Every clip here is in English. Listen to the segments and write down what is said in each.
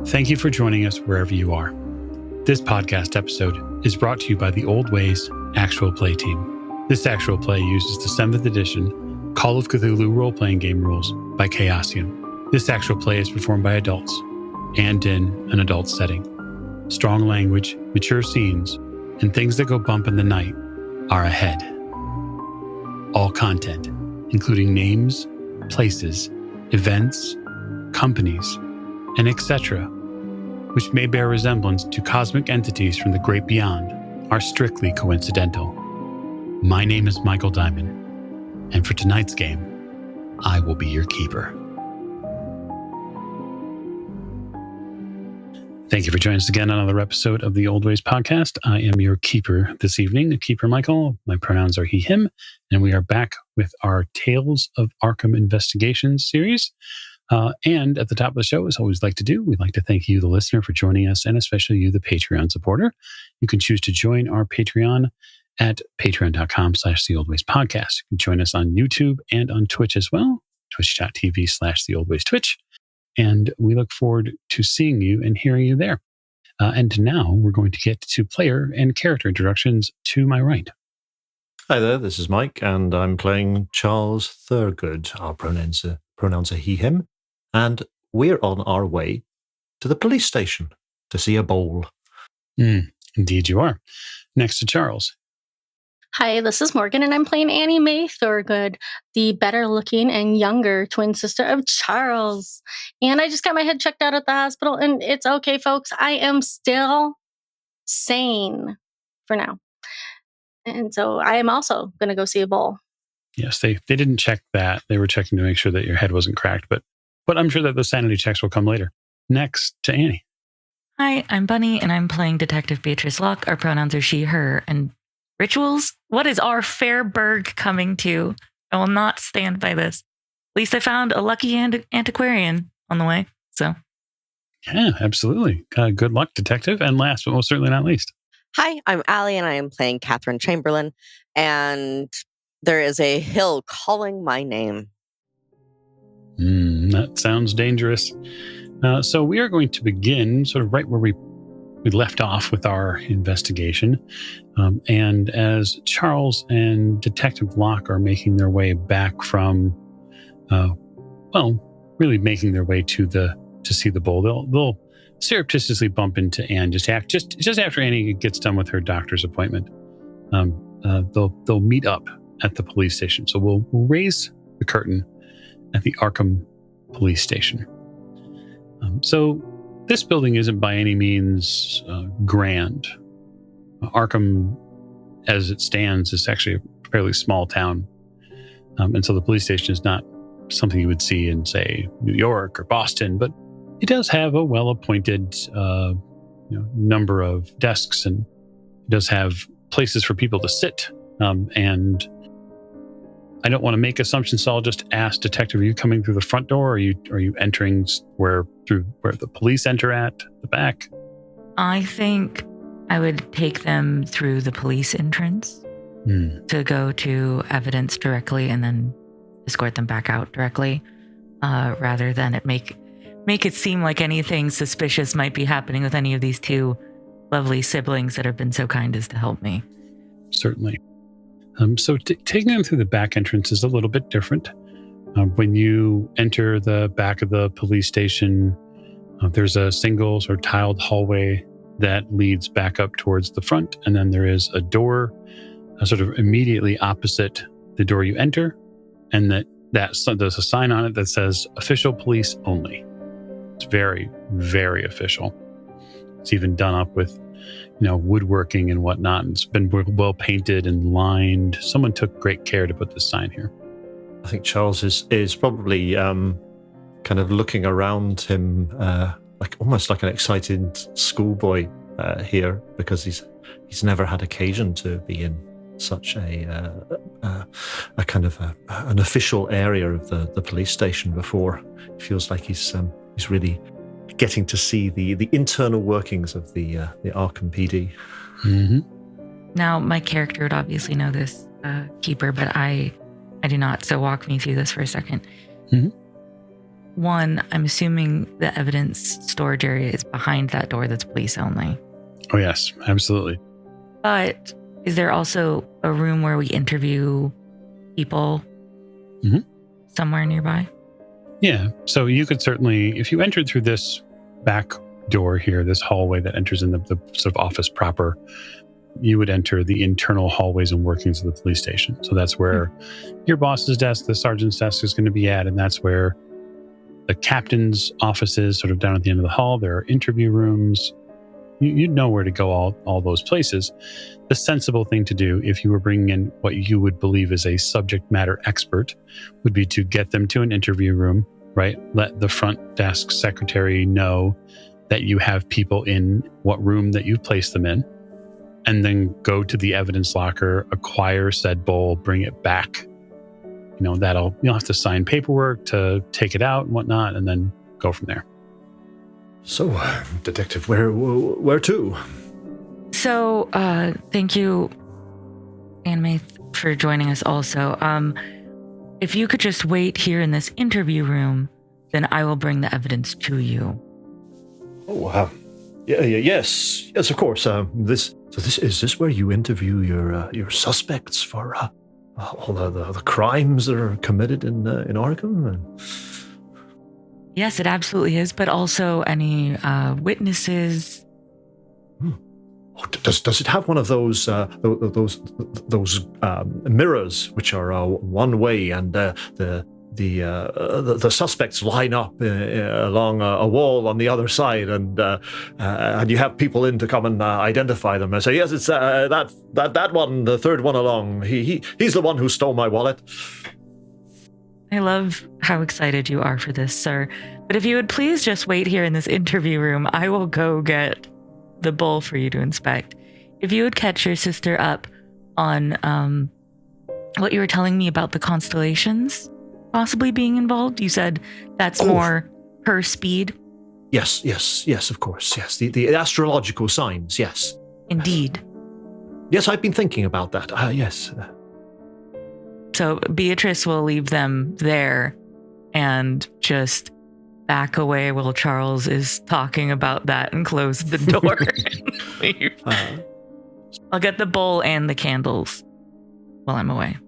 Thank you for joining us wherever you are. This podcast episode is brought to you by the Old Ways Actual Play team. This actual play uses the 7th edition Call of Cthulhu role-playing game rules by Chaosium. This actual play is performed by adults and in an adult setting. Strong language, mature scenes, and things that go bump in the night are ahead. All content, including names, places, events, companies, and etc., which may bear resemblance to cosmic entities from the great beyond, are strictly coincidental. My name is Michael Diamond, and for tonight's game, I will be your keeper. Thank you for joining us again on another episode of the Old Ways podcast. I am your keeper this evening, Keeper Michael. My pronouns are he, him, and we are back with our Tales of Arkham Investigations series. And at the top of the show, as I always like to do, we'd like to thank you, the listener, for joining us, and especially you, the Patreon supporter. You can choose to join our Patreon at patreon.com/theoldwayspodcast. You can join us on YouTube and on Twitch as well, twitch.tv/theoldwaystwitch. And we look forward to seeing you and hearing you there. And now we're going to get to player and character introductions to my right. Hi there, this is Mike, and I'm playing Charles Thurgood. Our pronouns are he, him. And we're on our way to the police station to see a bowl. Indeed you are. Next to Charles. Hi, this is Morgan, and I'm playing Annie Mae Thurgood, the better-looking and younger twin sister of Charles. And I just got my head checked out at the hospital, and it's okay, folks. I am still sane for now. And so I am also going to go see a bowl. Yes, they didn't check that. They were checking to make sure that your head wasn't cracked, but I'm sure that the sanity checks will come later. Next to Annie. Hi, I'm Bunny, and I'm playing Detective Beatrice Locke. Our pronouns are she, her, and rituals. What is our fair burg coming to? I will not stand by this. At least I found a lucky antiquarian on the way, so. Yeah, absolutely. Good luck, Detective. And last, but most certainly not least. Hi, I'm Allie, and I am playing Catherine Chamberlain, and there is a hill calling my name. That sounds dangerous. So we are going to begin sort of right where we left off with our investigation. And as Charles and Detective Locke are making their way back from, really making their way to see the bowl, they'll surreptitiously bump into Anne just after Annie gets done with her doctor's appointment. They'll meet up at the police station. So we'll raise the curtain at the Arkham police station. So this building isn't by any means grand. Arkham, as it stands, is actually a fairly small town. And so the police station is not something you would see in, say, New York or Boston, but it does have a well-appointed number of desks, and it does have places for people to sit. And I don't want to make assumptions, so I'll just ask Detective, are you coming through the front door, or are you entering where the police enter at the back? I think I would take them through the police entrance to go to evidence directly and then escort them back out directly, rather than make it seem like anything suspicious might be happening with any of these two lovely siblings that have been so kind as to help me. Certainly. So taking them through the back entrance is a little bit different. When you enter the back of the police station, there's a single sort of tiled hallway that leads back up towards the front, and then there is a door sort of immediately opposite the door you enter, and there's a sign on it that says "Official Police Only." It's very, very official. It's even done up with woodworking and whatnot. It's been well painted and lined. Someone took great care to put this sign here. I think Charles is probably kind of looking around him almost like an excited schoolboy here, because he's never had occasion to be in such a kind of an official area of the police station before. It feels like he's really getting to see the internal workings of the Arkham PD. Mm-hmm. Now, my character would obviously know this, Keeper, but I do not. So walk me through this for a second. Mm-hmm. one, I'm assuming the evidence storage area is behind that door that's police only. Oh, yes, absolutely. But is there also a room where we interview people somewhere nearby? Yeah. So you could certainly, if you entered through this back door here, this hallway that enters in the sort of office proper, you would enter the internal hallways and workings of the police station. So that's where your boss's desk, the sergeant's desk is going to be at, and that's where the captain's office is, sort of down at the end of the hall. There are interview rooms. You'd know where to go all those places. The sensible thing to do, if you were bringing in what you would believe is a subject matter expert, would be to get them to an interview room, right? Let the front desk secretary know that you have people in what room that you've placed them in, and then go to the evidence locker, acquire said bowl, bring it back. You'll have to sign paperwork to take it out and whatnot, and then go from there. So, Detective, where to? So, thank you, Anime, for joining us also. If you could just wait here in this interview room, then I will bring the evidence to you. Oh, yes, of course. Is this where you interview your suspects for all the crimes that are committed in Arkham? Yes, it absolutely is, but also any witnesses. Oh, does it have one of those mirrors which are one way, and the suspects line up along a wall on the other side, and you have people in to come and identify them and say, yes, it's that one, the third one along. He's the one who stole my wallet. I love how excited you are for this, sir. But if you would please just wait here in this interview room, I will go get the bowl for you to inspect. If you would catch your sister up on what you were telling me about the constellations possibly being involved. You said that's more her speed. Yes, of course, yes. The astrological signs, yes. Indeed. Yes, I've been thinking about that, yes. So Beatrice will leave them there and just back away while Charles is talking about that and close the door and leave. I'll get the bowl and the candles while I'm away.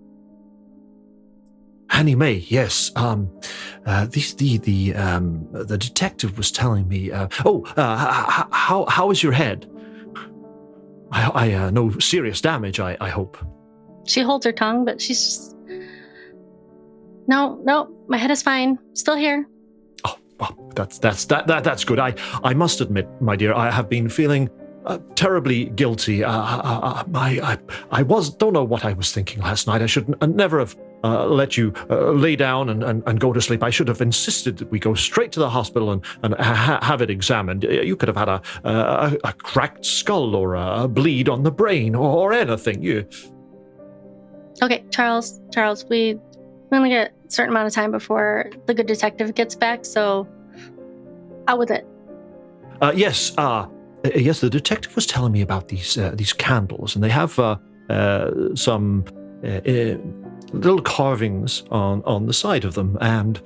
Annie Mae, yes. The detective was telling me. How is your head? I no serious damage. I hope. She holds her tongue, but she's just. No, my head is fine. Still here. Oh, well, that's good. I must admit, my dear, I have been feeling terribly guilty. I don't know what I was thinking last night. I should never have let you lay down and go to sleep. I should have insisted that we go straight to the hospital and have it examined. You could have had a cracked skull or a bleed on the brain or anything. Okay, Charles, we only get a certain amount of time before the good detective gets back, so out with it. Yes, the detective was telling me about these candles, and they have some little carvings on the side of them. And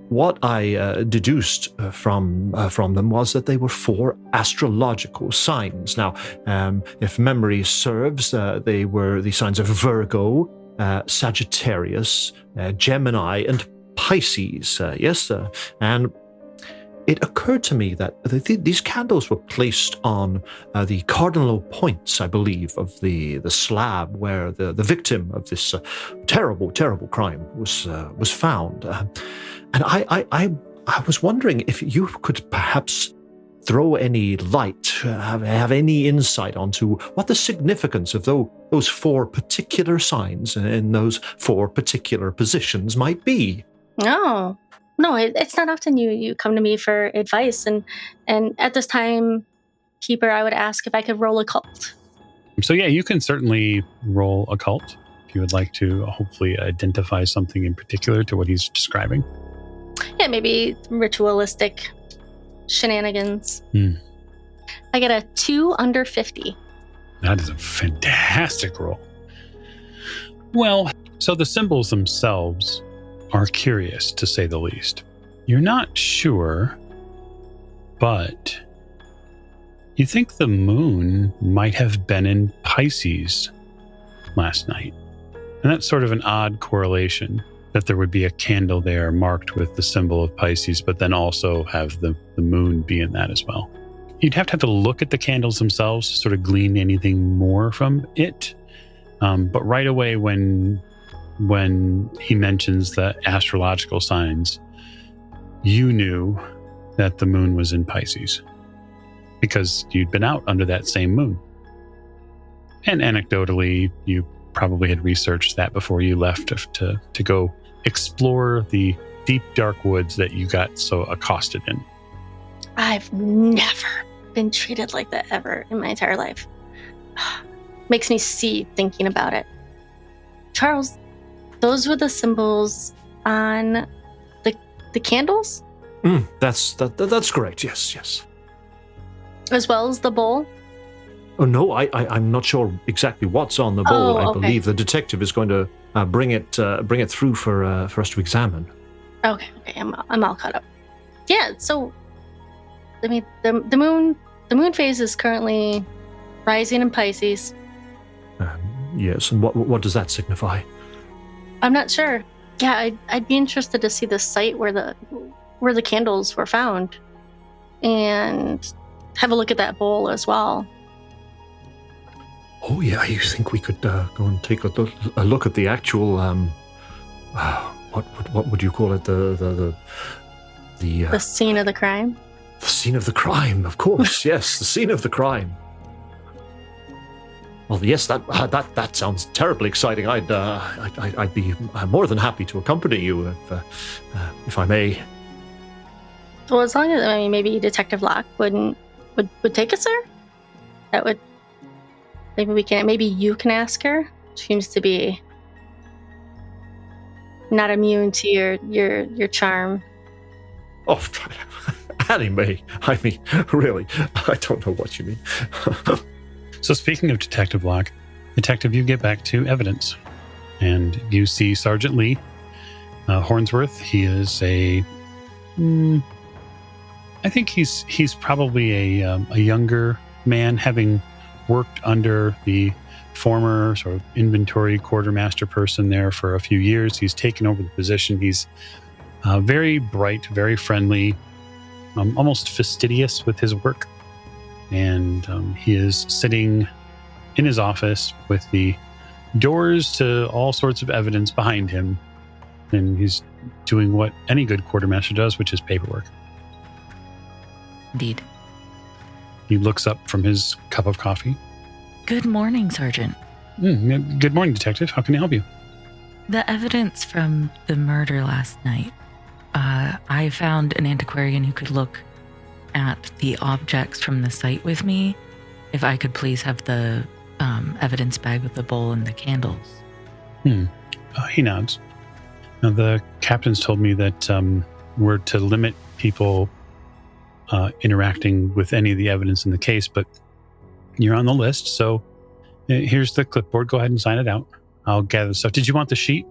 what I deduced from them was that they were 4 astrological signs. Now, if memory serves, they were the signs of Virgo, Sagittarius, Gemini, and Pisces. Yes, and it occurred to me that these candles were placed on the cardinal points, I believe, of the slab where the victim of this terrible crime was found. And I was wondering if you could perhaps throw any light, have any insight onto what the significance of those 4 particular signs in those 4 particular positions might be. No, it's not often you come to me for advice, and at this time, Keeper, I would ask if I could roll occult. So yeah, you can certainly roll occult if you would like to hopefully identify something in particular to what he's describing. Yeah, maybe ritualistic shenanigans. I get a 2 under 50. That is a fantastic roll. Well, so the symbols themselves are curious, to say the least. You're not sure, but you think the moon might have been in Pisces last night. And that's sort of an odd correlation, that there would be a candle there marked with the symbol of Pisces, but then also have the moon be in that as well. You'd have to look at the candles themselves to sort of glean anything more from it. But right away when he mentions the astrological signs, you knew that the moon was in Pisces because you'd been out under that same moon. And anecdotally, you probably had researched that before you left to go explore the deep, dark woods that you got so accosted in. I've never been treated like that ever in my entire life. Makes me seethe thinking about it. Charles, those were the symbols on the candles? That's correct, yes. As well as the bowl? Oh, no, I'm not sure exactly what's on the bowl. Oh, I believe the detective is going to bring it through for us to examine. Okay, I'm all caught up. Yeah, so I mean the moon phase is currently rising in Pisces. Yes, and what does that signify? I'm not sure. Yeah, I'd be interested to see the site where the candles were found, and have a look at that bowl as well. Oh yeah, you think we could go and take a look at the actual what would you call it, the scene of the crime? The scene of the crime, of course. Yes, the scene of the crime. Well, yes, that sounds terribly exciting. I'd be more than happy to accompany you if I may. Well, as long as maybe Detective Locke would take us there. That would maybe you can ask her. She seems to be not immune to your charm. Oh, Annie May. I mean, really, I don't know what you mean. So speaking of Detective Locke, Detective, you get back to evidence, and you see Sergeant Lee Hornsworth. He is I think he's probably a younger man, having worked under the former sort of inventory quartermaster person there for a few years. He's taken over the position. He's very bright, very friendly, almost fastidious with his work. And he is sitting in his office with the doors to all sorts of evidence behind him. And he's doing what any good quartermaster does, which is paperwork. Indeed. He looks up from his cup of coffee. Good morning, Sergeant. Good morning, Detective. How can I help you? The evidence from the murder last night. I found an antiquarian who could look at the objects from the site with me. If I could please have the evidence bag with the bowl and the candles. He nods. Now, the captains told me that we're to limit people interacting with any of the evidence in the case, but you're on the list, so here's the clipboard. Go ahead and sign it out. I'll gather the stuff. Did you want the sheet?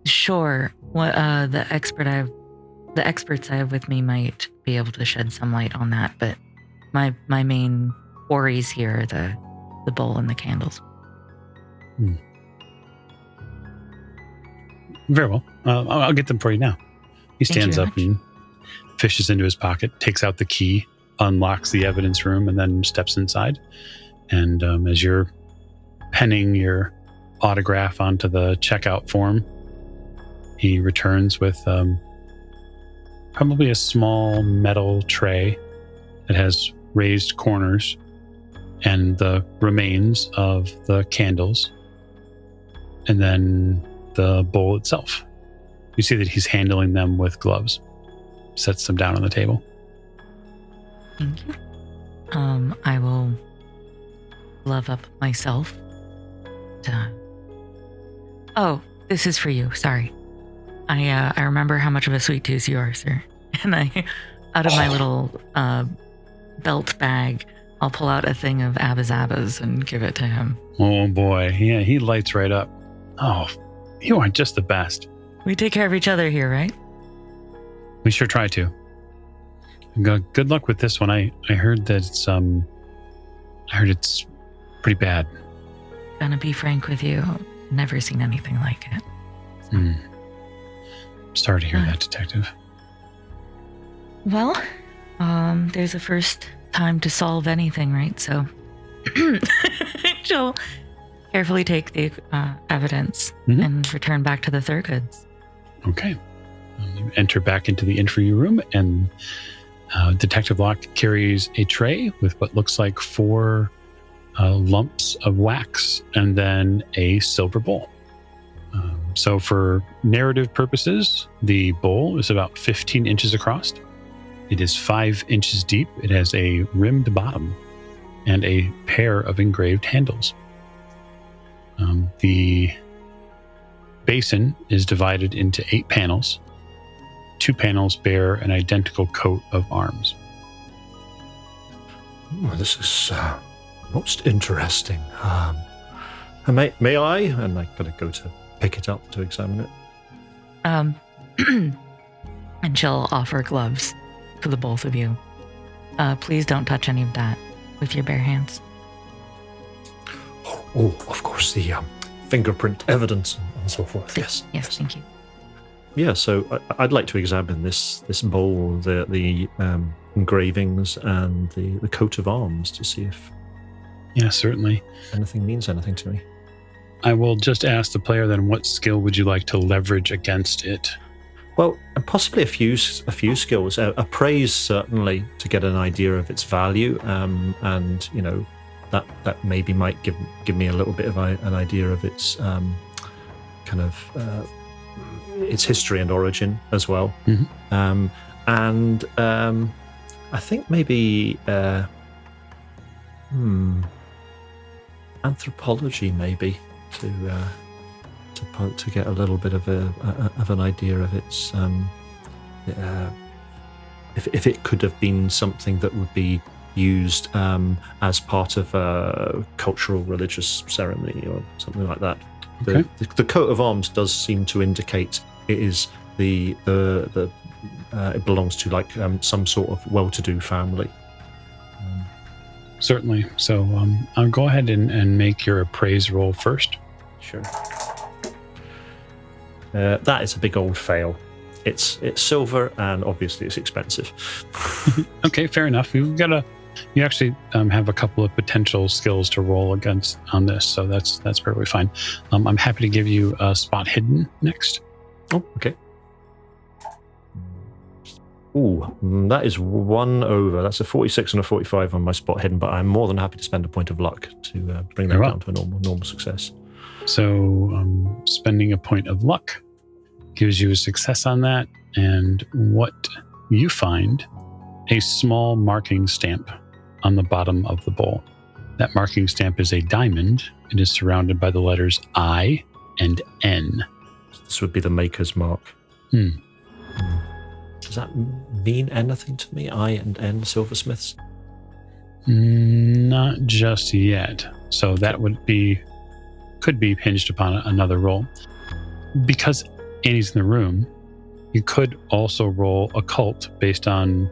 Sure. What the experts I have with me might be able to shed some light on that, but my main worries here are the bowl and the candles. Very well. I'll get them for you now. He stands up and fishes into his pocket, takes out the key, unlocks the evidence room, and then steps inside. And as you're penning your autograph onto the checkout form, he returns with probably a small metal tray that has raised corners and the remains of the candles, and then the bowl itself. You see that he's handling them with gloves. Sets them down on the table. Thank you. I will glove up myself. Oh, this is for you. Sorry. I remember how much of a sweet tooth you are, sir. And I, out of my little belt bag, I'll pull out a thing of Abba-Zabbas and give it to him. Oh boy, yeah, he lights right up. Oh, you are just the best. We take care of each other here, right? We sure try to. Good luck with this one. I heard that it's pretty bad. Gonna be frank with you, never seen anything like it. Sorry to hear that, Detective. Well, there's a first time to solve anything, right? So she'll carefully take the evidence and return back to the Thurgoods. Okay. You enter back into the interview room, and Detective Locke carries a tray with what looks like 4 lumps of wax and then a silver bowl. So for narrative purposes, the bowl is about 15 inches across. It is 5 inches deep. It has a rimmed bottom and a pair of engraved handles. The basin is divided into 8 panels. 2 panels bear an identical coat of arms. This is most interesting. May I? And I gotta go to pick it up to examine it. And she'll offer gloves for the both of you. Please don't touch any of that with your bare hands. Oh, of course, the fingerprint evidence and so forth. Yes. Yes, thank you. Yeah, so I'd like to examine this bowl, the engravings, and the coat of arms to see if certainly anything means anything to me. I will just ask the player then, what skill would you like to leverage against it? Well, and possibly a few skills. Appraise, certainly, to get an idea of its value, and that maybe might give me a little bit of an idea of its its history and origin as well. And I think maybe anthropology, maybe, to get a little bit of an idea of its if it could have been something that would be used as part of a cultural religious ceremony or something like that. Okay. The coat of arms does seem to indicate it is it belongs to like some sort of well-to-do family. Certainly. So I'll go ahead and make your appraise roll first. Sure. That is a big old fail. It's silver, and obviously it's expensive. Okay, fair enough. You actually have a couple of potential skills to roll against on this, so that's perfectly fine. I'm happy to give you a spot hidden next. Oh, okay. Ooh, that is 1 over. That's a 46 and a 45 on my spot hidden, but I'm more than happy to spend a point of luck to bring that down to a normal success. So spending a point of luck gives you a success on that, and what you find, a small marking stamp on the bottom of the bowl. That marking stamp is a diamond. It is surrounded by the letters I and N. This would be the maker's mark. Does that mean anything to me? I and N, silversmiths? Not just yet. So that could be hinged upon another roll. Because Annie's in the room, you could also roll occult based on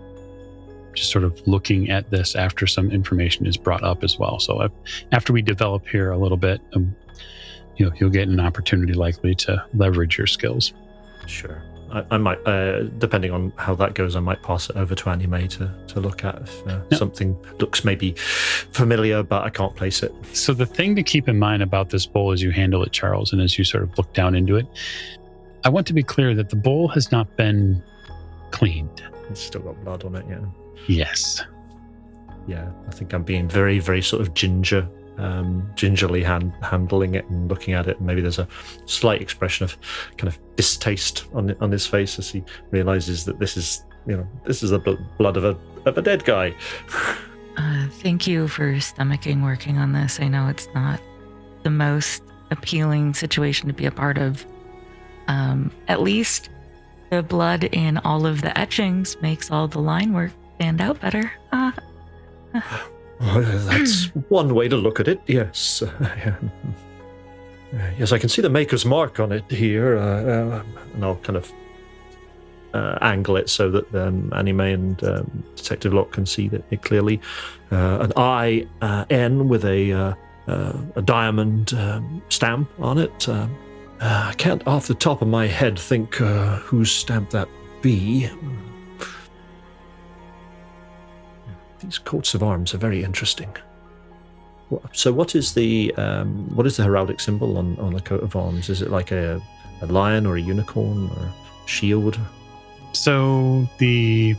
just sort of looking at this after some information is brought up as well. So after we develop here a little bit, you'll get an opportunity likely to leverage your skills. Sure. I might, depending on how that goes, I might pass it over to Annie Mae to look at if something looks maybe familiar, but I can't place it. So the thing to keep in mind about this bowl as you handle it, Charles, and as you sort of look down into it, I want to be clear that the bowl has not been cleaned. It's still got blood on it, yeah. Yes. Yeah, I think I'm being very, very sort of gingerly handling it and looking at it, and maybe there's a slight expression of kind of distaste on his face as he realizes that this is the blood of a dead guy. Thank you for stomaching working on this. I know it's not the most appealing situation to be a part of. At least the blood in all of the etchings makes all the line work stand out better. That's one way to look at it, yes. Yes, I can see the maker's mark on it here, and I'll kind of angle it so that Anime and Detective Locke can see it clearly. An I-N with a diamond stamp on it. I can't off the top of my head think whose stamp that be. These coats of arms are very interesting. So what is the heraldic symbol on the coat of arms? Is it like a lion or a unicorn or a shield? So the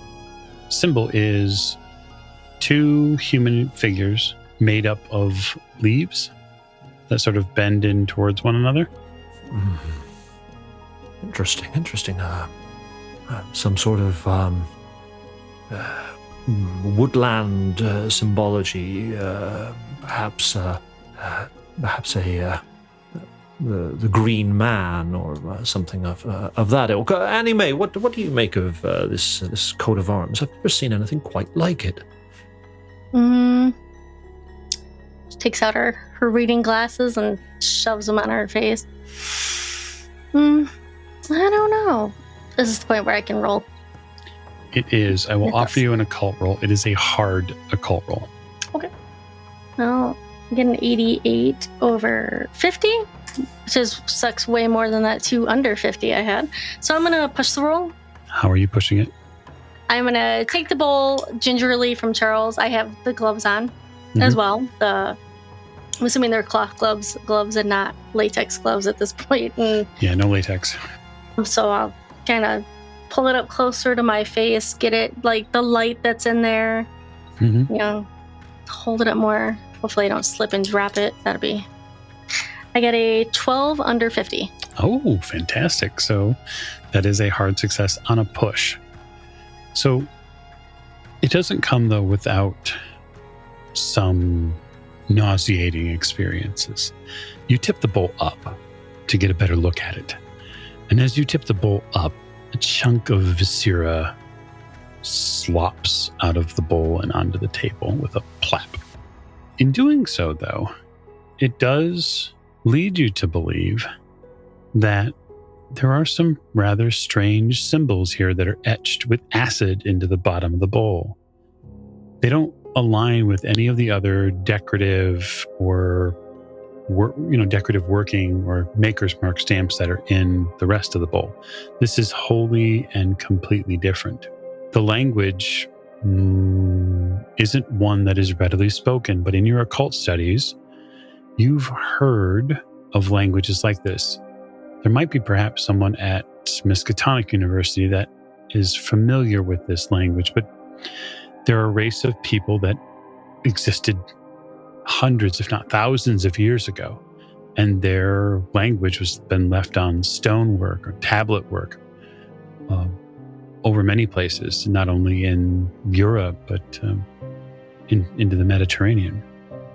symbol is 2 human figures made up of leaves that sort of bend in towards one another. Interesting. Some sort of woodland symbology, perhaps the Green Man or something of that ilk. Anime, what do you make of this coat of arms? I've never seen anything quite like it. She takes out her reading glasses and shoves them on her face. I don't know. This is the point where I can roll. It is. I will offer you an occult roll. It is a hard occult roll. Okay. Well, I get an 88 over 50, which sucks way more than that 2 under 50 I had. So I'm going to push the roll. How are you pushing it? I'm going to take the bowl gingerly from Charles. I have the gloves on as well. I'm assuming they're cloth gloves and not latex gloves at this point. Yeah, no latex. So I'll kind of pull it up closer to my face, get it like the light that's in there, hold it up more. Hopefully I don't slip and drop it. I get a 12 under 50. Oh, fantastic. So that is a hard success on a push. So it doesn't come, though, without some nauseating experiences. You tip the bowl up to get a better look at it. And as you tip the bowl up, a chunk of viscera slops out of the bowl and onto the table with a plap. In doing so, though, it does lead you to believe that there are some rather strange symbols here that are etched with acid into the bottom of the bowl. They don't align with any of the other decorative or decorative working or maker's mark stamps that are in the rest of the bowl. This is wholly and completely different. The language isn't one that is readily spoken, but in your occult studies, you've heard of languages like this. There might be perhaps someone at Miskatonic University that is familiar with this language, but they're a race of people that existed hundreds, if not thousands of years ago, and their language was been left on stonework or tablet work over many places, not only in Europe, but into the Mediterranean.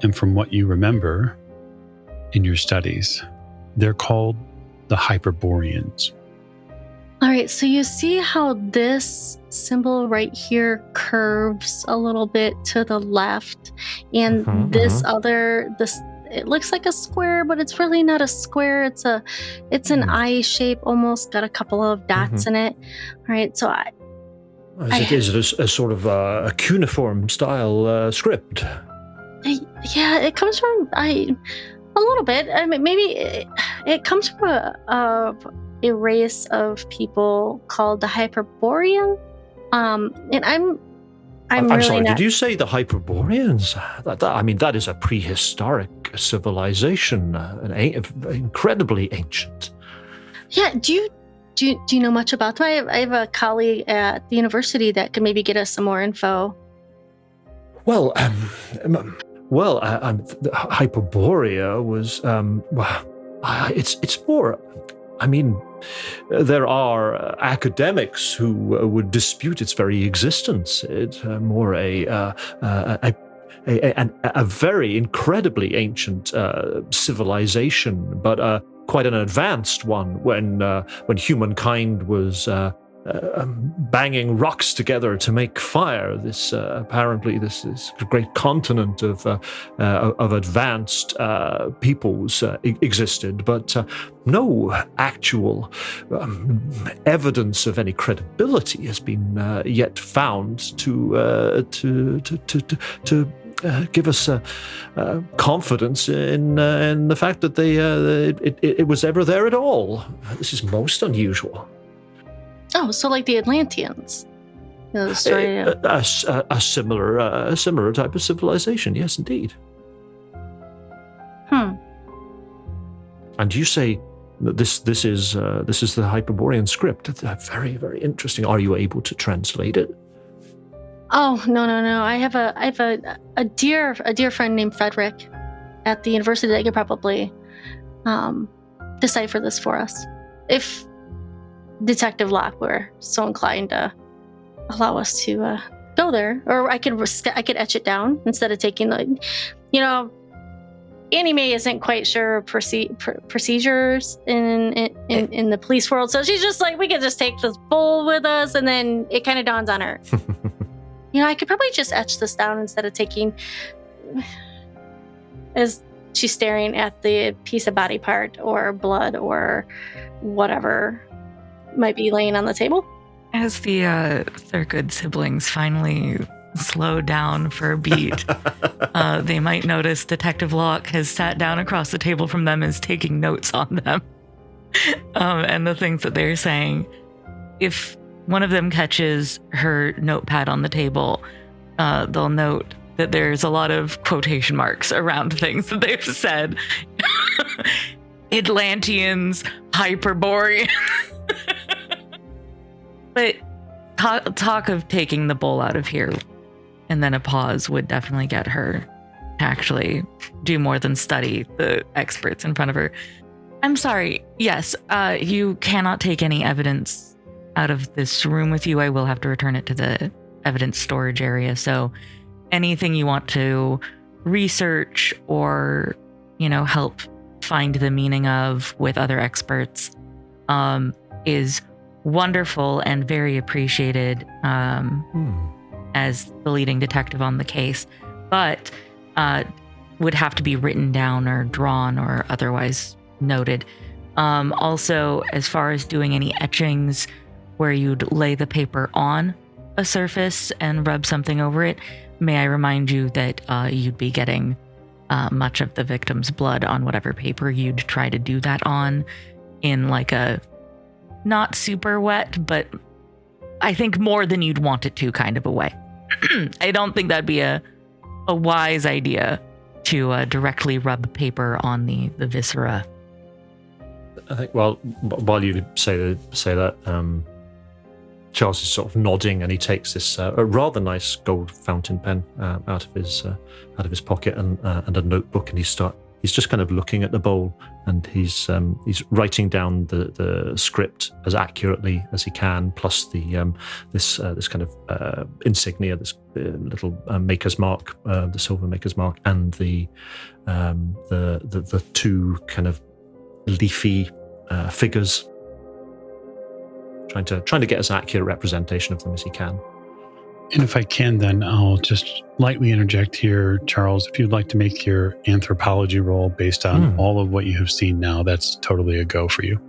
And from what you remember in your studies, they're called the Hyperboreans. All right, so you see how this symbol right here curves a little bit to the left, and it looks like a square, but it's really not a square. It's an eye shape, almost got a couple of dots in it. All right, so is it a sort of a cuneiform style script? Yeah, it comes from a little bit. I mean, maybe it comes from a race of people called the Hyperborean. And I'm really sorry, not... Did you say the Hyperboreans? That is a prehistoric civilization, incredibly ancient. Yeah, do you know much about them? I have a colleague at the university that could maybe get us some more info. Well, Hyperborea was it's more. I mean, there are academics who would dispute its very existence. It's more a very incredibly ancient civilization, but quite an advanced one when humankind was banging rocks together to make fire. This apparently this great continent of advanced peoples existed, but no actual evidence of any credibility has been yet found to give us confidence in the fact that it was ever there at all. This is most unusual. Oh, so like the Atlanteans. The story, a similar type of civilization, yes, indeed. And you say that this is the Hyperborean script. Very, very interesting. Are you able to translate it? Oh no! I have a dear friend named Frederick at the university that could probably decipher this for us, if Detective Locke were so inclined to allow us to go there, or I could etch it down instead of taking Annie Mae isn't quite sure procedures in the police world, so she's just like, we could just take this bowl with us, and then it kind of dawns on her. I could probably just etch this down instead of taking. As she's staring at the piece of body part or blood or whatever might be laying on the table. As the Thurgood siblings finally slow down for a beat, they might notice Detective Locke has sat down across the table from them, is taking notes on them. And the things that they're saying. If one of them catches her notepad on the table, they'll note that there's a lot of quotation marks around things that they've said. Atlanteans, Hyperborean. But talk of taking the bowl out of here, and then a pause would definitely get her to actually do more than study the experts in front of her. I'm sorry. Yes, you cannot take any evidence out of this room with you. I will have to return it to the evidence storage area. So anything you want to research or, help find the meaning of with other experts is wonderful and very appreciated as the leading detective on the case, but would have to be written down or drawn or otherwise noted. Also, as far as doing any etchings where you'd lay the paper on a surface and rub something over it, may I remind you that you'd be getting much of the victim's blood on whatever paper you'd try to do that on, in like a not super wet, but I think more than you'd want it to kind of a way. I don't think that'd be a wise idea to directly rub paper on the viscera. I think, well, while you say that, Charles is sort of nodding, and he takes this a rather nice gold fountain pen out of his pocket and a notebook, and he's just kind of looking at the bowl, and he's writing down the script as accurately as he can, plus the this kind of insignia, this little maker's mark, the silver maker's mark, and the two kind of leafy figures. Trying to get as accurate representation of them as he can. And if I can, then I'll just lightly interject here, Charles. If you'd like to make your anthropology roll based on all of what you have seen now, that's totally a go for you.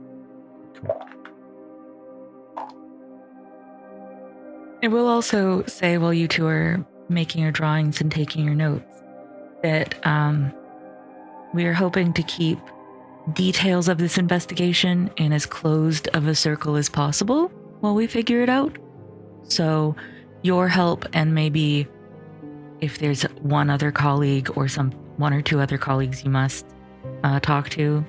Cool. I will also say, while you two are making your drawings and taking your notes, that we are hoping to keep details of this investigation in as closed of a circle as possible while we figure it out. So your help, and maybe if there's one other colleague or one or two other colleagues you must talk to,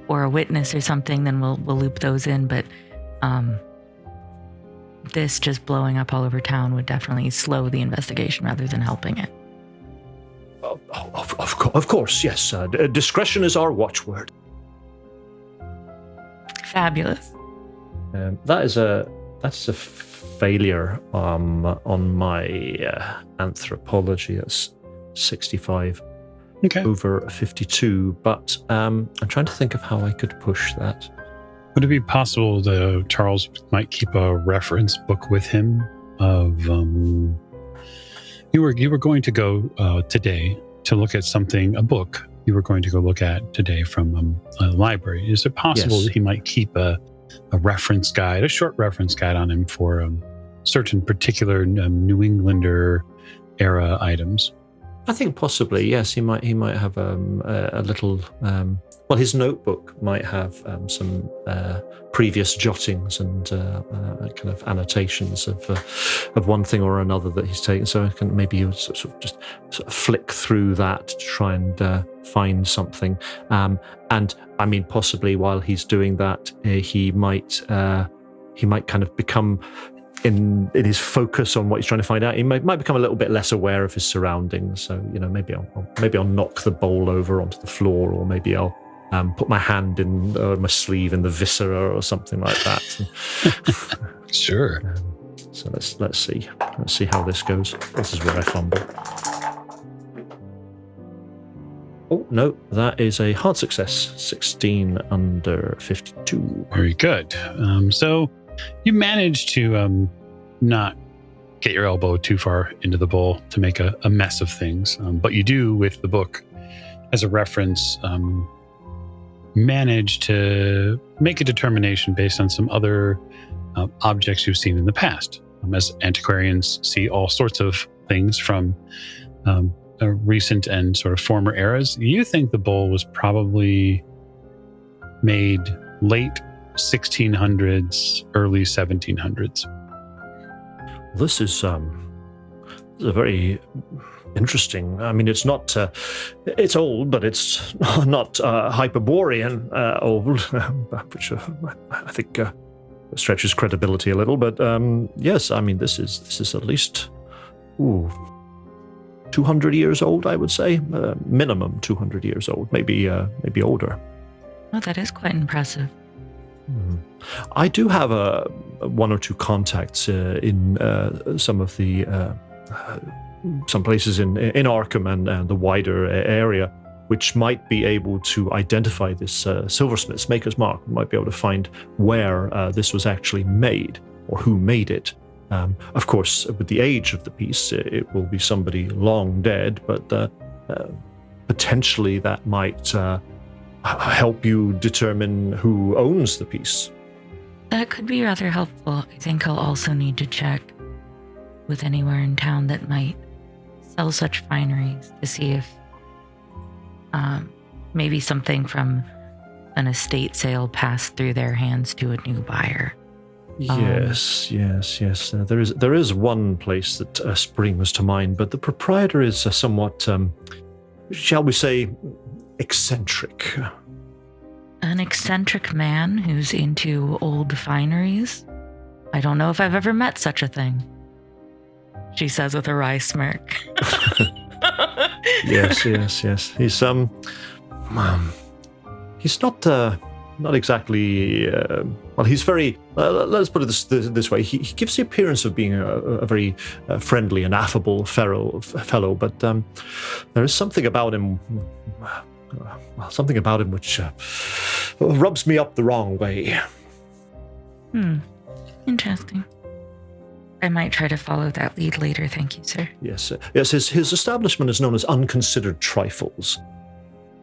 or a witness or something, then we'll loop those in. But this just blowing up all over town would definitely slow the investigation rather than helping it. Of course, yes. Discretion is our watchword. Fabulous. That's a failure on my anthropology. That's 65 over 52. But I'm trying to think of how I could push that. Would it be possible that Charles might keep a reference book with him of you were going to go today to look at a book you were going to go look at today from a library. Is it possible that he might keep a reference guide, a short reference guide on him for certain particular New Englander era items? I think possibly, yes. He might have a little. His notebook might have some previous jottings and kind of annotations of one thing or another that he's taken. So maybe you sort of just sort of flick through that to try and find something. And I mean, possibly while he's doing that, he might kind of become. In his focus on what he's trying to find out, he might become a little bit less aware of his surroundings. So maybe I'll knock the bowl over onto the floor, or maybe I'll put my hand in my sleeve in the viscera or something like that. Sure. So let's see how this goes. This is where I fumble. Oh no, that is a hard success. 16 under 52. Very good. So you manage to not get your elbow too far into the bowl to make a mess of things. But you do, with the book as a reference, manage to make a determination based on some other objects you've seen in the past. As antiquarians see all sorts of things from recent and sort of former eras, you think the bowl was probably made late 1600s, early 1700s. This is a very interesting. I mean, it's not. It's old, but it's not Hyperborean old, which I think stretches credibility a little. But yes, I mean, this is at least 200 years old. I would say minimum 200 years old, maybe older. Oh, that is quite impressive. I do have one or two contacts in some of the some places in Arkham and the wider area, which might be able to identify this silversmith's maker's mark. Might be able to find where this was actually made or who made it. Of course, with the age of the piece, it will be somebody long dead, but potentially that might help you determine who owns the piece. That could be rather helpful. I think I'll also need to check with anywhere in town that might sell such fineries to see if maybe something from an estate sale passed through their hands to a new buyer. Yes. There is one place that springs to mind, but the proprietor is somewhat, shall we say, eccentric. An eccentric man who's into old fineries? I don't know if I've ever met such a thing, she says with a wry smirk. Yes. He's not exactly. He's very. Let's put it this way. He gives the appearance of being a very friendly and affable fellow, but there is something about him. Something about him which rubs me up the wrong way. Interesting. I might try to follow that lead later. Thank you, sir. Yes. His establishment is known as Unconsidered Trifles.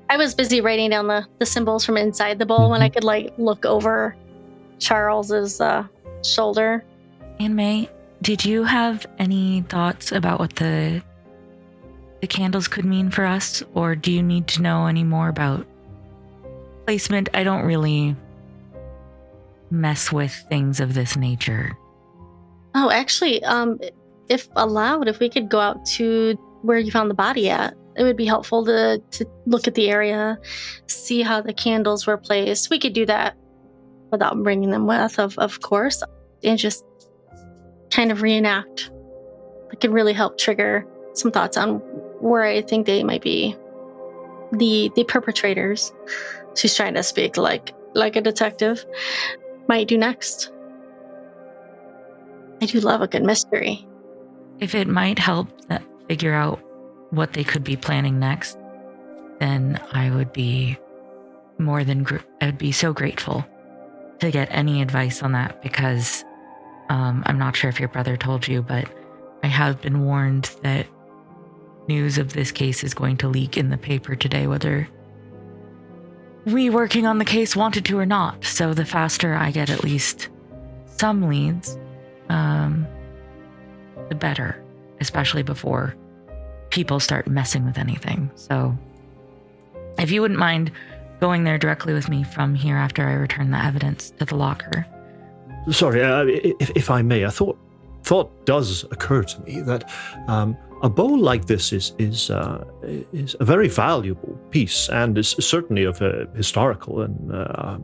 I was busy writing down the symbols from inside the bowl when I could look over Charles's shoulder. And May, did you have any thoughts about what the candles could mean for us, or do you need to know any more about placement? I don't really mess with things of this nature. Oh, actually, if allowed, if we could go out to where you found the body at, it would be helpful to look at the area, see how the candles were placed. We could do that without bringing them with, of course, and just kind of reenact. It could really help trigger some thoughts on where I think they might be the perpetrators. She's trying to speak like a detective might do next. I do love a good mystery. If it might help figure out what they could be planning next, then I would be I'd be so grateful. to get any advice on that because I'm not sure if your brother told you, but I have been warned that news of this case is going to leak in the paper today, whether we working on the case wanted to or not. So the faster I get at least some leads, the better, especially before people start messing with anything. So if you wouldn't mind going there directly with me from here after I return the evidence to the locker. Sorry, if I may, a thought does occur to me that a bowl like this is a very valuable piece and is certainly of a historical and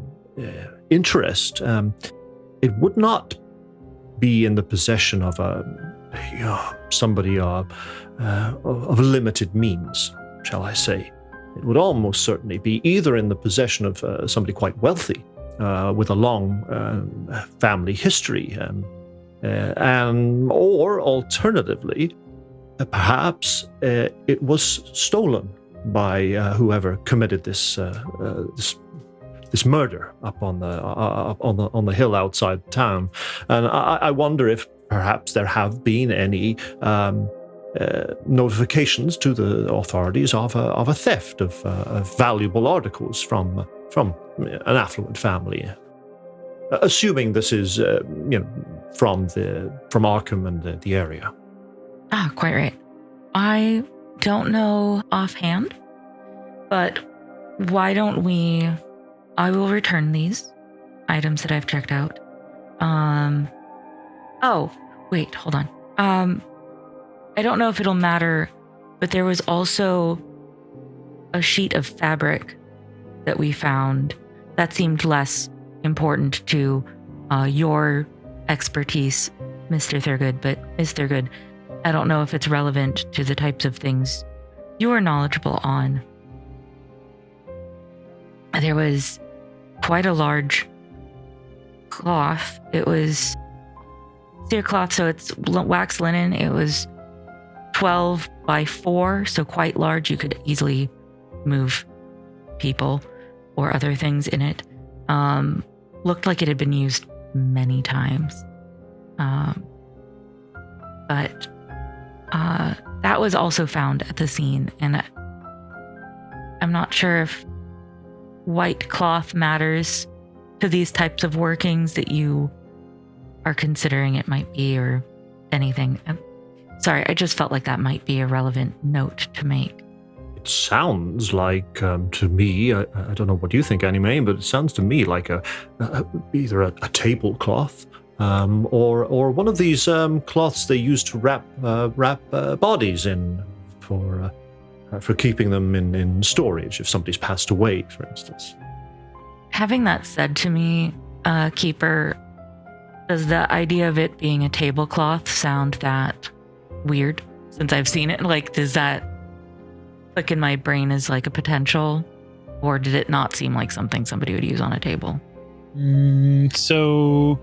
interest. It would not be in the possession of somebody of limited means, shall I say. It would almost certainly be either in the possession of somebody quite wealthy with a long family history, or alternatively, perhaps it was stolen by whoever committed this murder up on the hill outside town. And I wonder if perhaps there have been any notifications to the authorities of a theft of valuable articles from an affluent family. Assuming this is from Arkham and the area. Ah, quite right. I don't know offhand, but why don't I will return these items that I've checked out. Oh, wait, hold on. I don't know if it'll matter, but there was also a sheet of fabric that we found that seemed less important to your expertise, Mr. Thurgood, but Ms. Thurgood, I don't know if it's relevant to the types of things you are knowledgeable on. There was quite a large cloth. It was cerecloth, so it's wax linen. It was 12 by 4, so quite large. You could easily move people or other things in it. Looked like it had been used many times. But that was also found at the scene, and I'm not sure if white cloth matters to these types of workings that you are considering it might be, or anything. Sorry, I just felt like that might be a relevant note to make. It sounds like, to me, I don't know what you think, Anime, but it sounds to me like either a tablecloth or one of these cloths they use to wrap bodies in for keeping them in storage if somebody's passed away, for instance. Having that said to me, Keeper, does the idea of it being a tablecloth sound that weird since I've seen it? Like, does that click in my brain as like a potential, or did it not seem like something somebody would use on a table? So,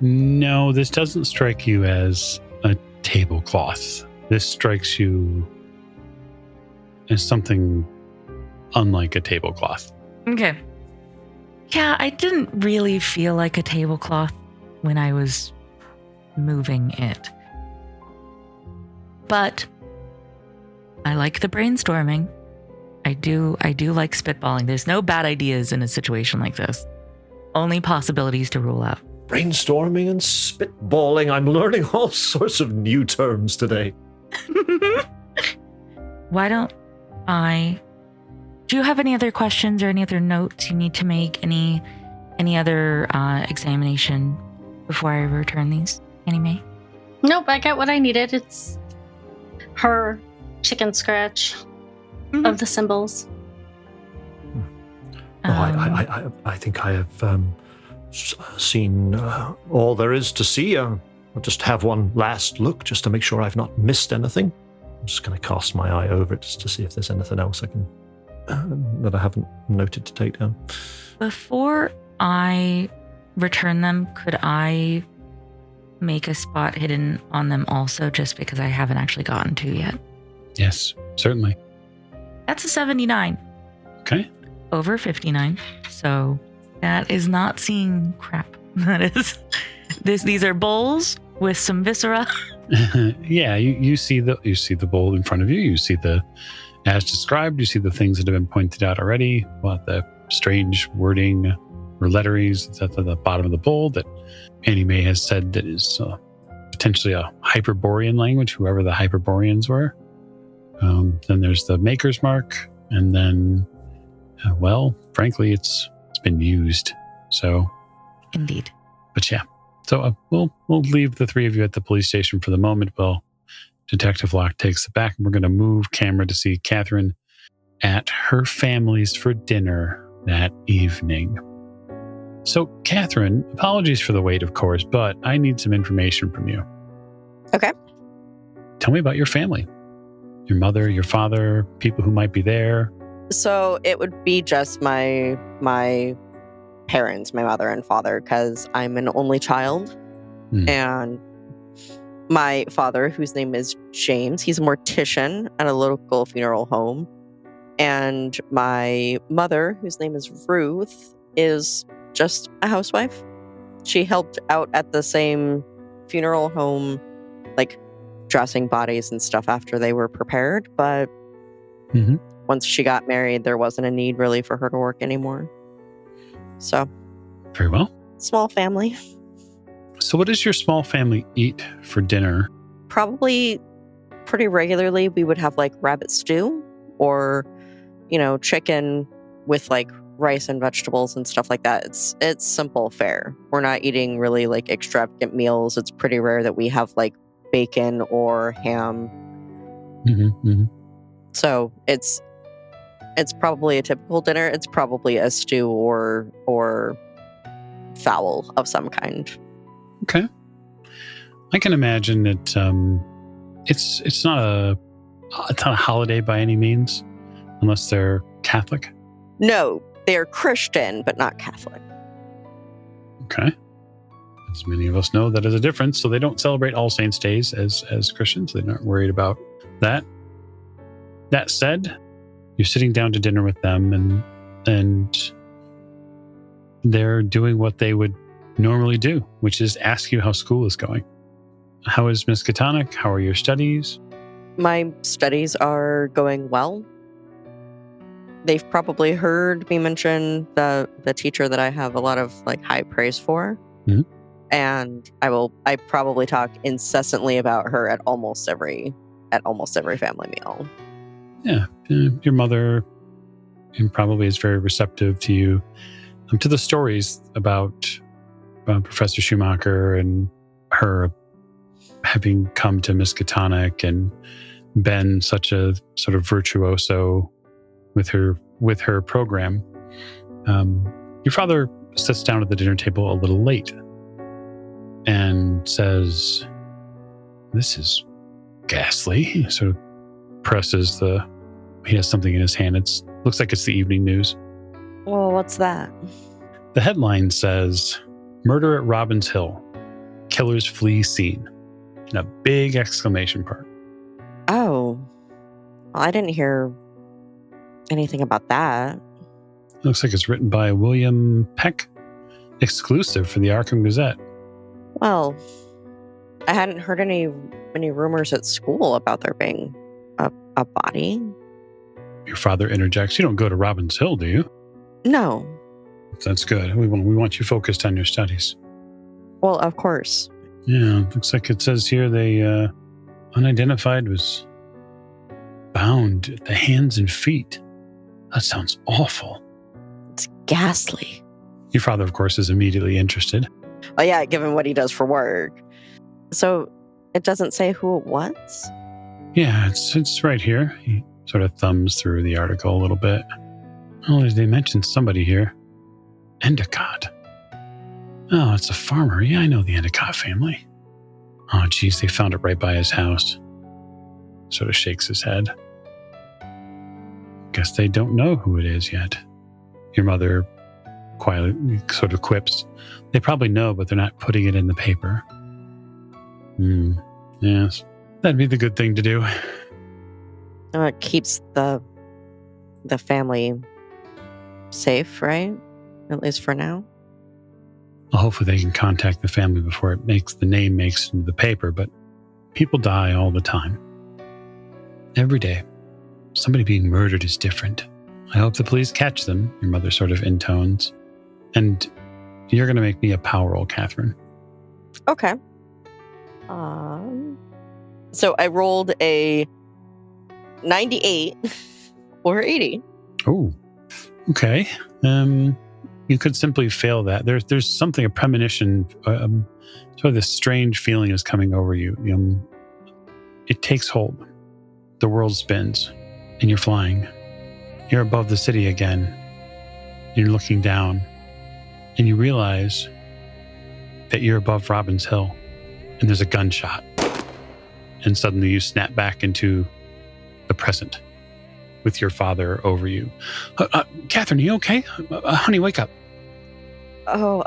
no, this doesn't strike you as a tablecloth. This strikes you as something unlike a tablecloth. Okay. Yeah, I didn't really feel like a tablecloth when I was moving it. But I like the brainstorming. I do like spitballing. There's no bad ideas in a situation like this. Only possibilities to rule out. Brainstorming and spitballing. I'm learning all sorts of new terms today. Why don't I... Do you have any other questions or any other notes you need to make? Any other examination before I return these? Anime? Nope, I got what I needed. It's her chicken scratch of the symbols. I think I have seen all there is to see. I'll just have one last look just to make sure I've not missed anything. I'm just going to cast my eye over it just to see if there's anything else I can that I haven't noted to take down. Before I return them, could I make a spot hidden on them also, just because I haven't actually gotten to yet? Yes, certainly. That's a 79. Okay. Over 59. So That is not seeing crap. That is these are bowls with some viscera. Yeah, you see the bowl in front of you. You see as described. You see the things that have been pointed out already. Well, the strange wording or letterings at the bottom of the bowl that Annie Mae has said that is potentially a Hyperborean language, whoever the Hyperboreans were. Then there's the maker's mark, and then, frankly, it's been used. So, Indeed. But yeah, so we'll leave the three of you at the police station for the moment. Well, Detective Locke takes it back, and we're going to move camera to see Catherine at her family's for dinner that evening. So, Catherine, apologies for the wait, of course, but I need some information from you. Okay. Tell me about your family. Your mother, your father, people who might be there. So it would be just my parents, my mother and father, because I'm an only child. And my father, whose name is James, he's a mortician at a local funeral home. And my mother, whose name is Ruth, is just a housewife. She helped out at the same funeral home, like dressing bodies and stuff after they were prepared. But once she got married, there wasn't a need really for her to work anymore. So, very well. Small family. So what does your small family eat for dinner? Probably pretty regularly we would have like rabbit stew or, chicken with like rice and vegetables and stuff like that. It's simple fare. We're not eating really like extravagant meals. It's pretty rare that we have like bacon or ham. So it's probably a typical dinner. It's probably a stew or fowl of some kind. Okay. I can imagine that it's not a holiday by any means, unless they're Catholic. No, they're Christian, but not Catholic. Okay. As many of us know, that is a difference. So they don't celebrate All Saints' Days as Christians. They're not worried about that. That said, you're sitting down to dinner with them, and they're doing what they would normally do, which is ask you how school is going. How is Miskatonic? How are your studies? My studies are going well. They've probably heard me mention the teacher that I have a lot of like high praise for. And I probably talk incessantly about her at almost every family meal. Yeah, your mother probably is very receptive to you, to the stories about Professor Schumacher and her having come to Miskatonic and been such a sort of virtuoso with her program. Your father sits down at the dinner table a little late and says, "This is ghastly." He sort of presses he has something in his hand. Looks like it's the evening news. Well, what's that? The headline says, "Murder at Robbins Hill. Killers flee scene." And a big exclamation mark. Oh, well, I didn't hear anything about that. Looks like it's written by William Peck, exclusive for the Arkham Gazette. Well, I hadn't heard any rumors at school about there being a body. Your father interjects, "You don't go to Robbins Hill, do you?" No. That's good. We want you focused on your studies. Well, of course. Yeah, looks like it says here they unidentified was bound at the hands and feet. That sounds awful. It's ghastly. Your father, of course, is immediately interested. Oh yeah, given what he does for work. So it doesn't say who it was? Yeah, it's right here. He sort of thumbs through the article a little bit. Oh, they mentioned somebody here. Endicott. Oh, it's a farmer. Yeah, I know the Endicott family. Oh, geez, they found it right by his house. Sort of shakes his head. Guess they don't know who it is yet. Your mother quietly sort of quips, "They probably know, but they're not putting it in the paper." Yes, that'd be the good thing to do. It keeps the family safe, right? at least for now. Well, hopefully they can contact the family before the name makes it into the paper, but people die all the time. Every day. Somebody being murdered is different. I hope the police catch them, your mother sort of intones. And you're going to make me a power roll, Catherine. Okay. So I rolled a 98 or 80. Oh, okay. You could simply fail that. There's something, a premonition, sort of this strange feeling is coming over you. It takes hold. The world spins, and you're flying. You're above the city again. You're looking down, and you realize that you're above Robbins Hill, and there's a gunshot. And suddenly you snap back into the present with your father over you. Catherine, are you okay? Honey, wake up. Oh,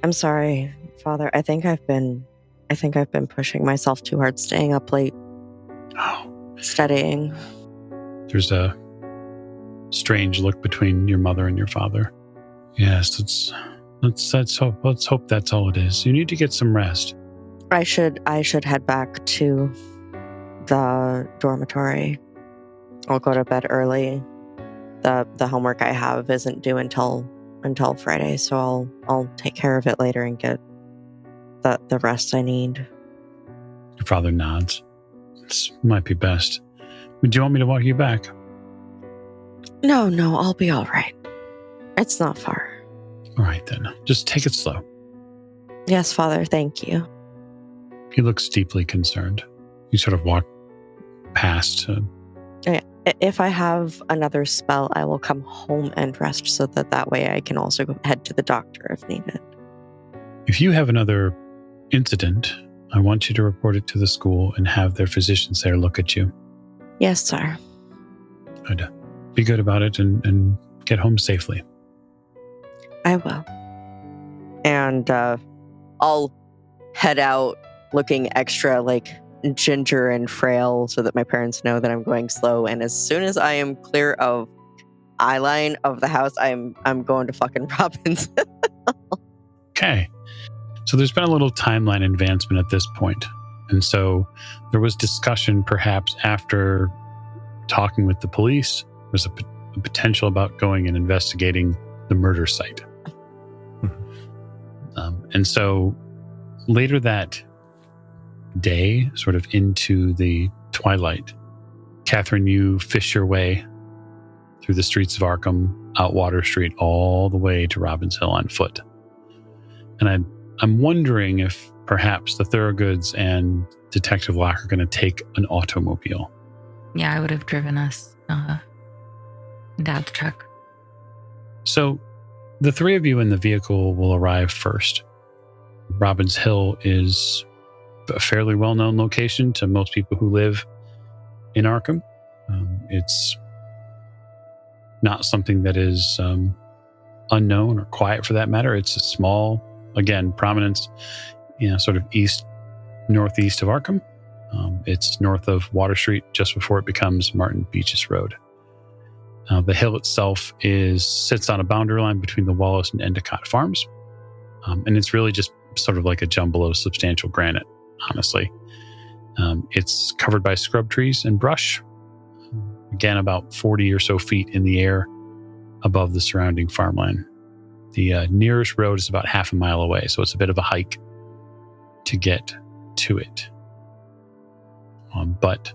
I'm sorry, Father. I think I've been pushing myself too hard, staying up late. Oh. Studying. There's a strange look between your mother and your father. Yes, let's hope that's all it is. You need to get some rest. I should head back to the dormitory. I'll go to bed early. The homework I have isn't due until Friday, so I'll take care of it later and get the rest I need. Your father nods. This might be best. Do you want me to walk you back? No, I'll be all right. It's not far. All right, then. Just take it slow. Yes, Father, thank you. He looks deeply concerned. You sort of walk past. If I have another spell, I will come home and rest so that way I can also head to the doctor if needed. If you have another incident, I want you to report it to the school and have their physicians there look at you. Yes, sir. Good. Be good about it and get home safely. I will. And I'll head out looking extra ginger and frail so that my parents know that I'm going slow. And as soon as I am clear of eye line of the house, I'm going to fucking Robbins. Okay. So there's been a little timeline advancement at this point. And so there was discussion perhaps after talking with the police. There's a potential about going and investigating the murder site. And so later that day, sort of into the twilight, Catherine, you fish your way through the streets of Arkham, out Water Street, all the way to Robbins Hill on foot. And I'm wondering if perhaps the Thurgoods and Detective Locke are going to take an automobile. Yeah, I would have driven us in Dad's truck. So the three of you in the vehicle will arrive first. Robbins Hill is a fairly well-known location to most people who live in Arkham. It's not something that is unknown or quiet for that matter. It's a small, again, Prominence, sort of northeast of Arkham. It's north of Water Street, just before it becomes Martin Beaches Road. The hill itself sits on a boundary line between the Wallace and Endicott farms. And it's really just sort of like a jumble of substantial granite, honestly. It's covered by scrub trees and brush. Again, about 40 or so feet in the air above the surrounding farmland. The nearest road is about half a mile away, so it's a bit of a hike to get to it. But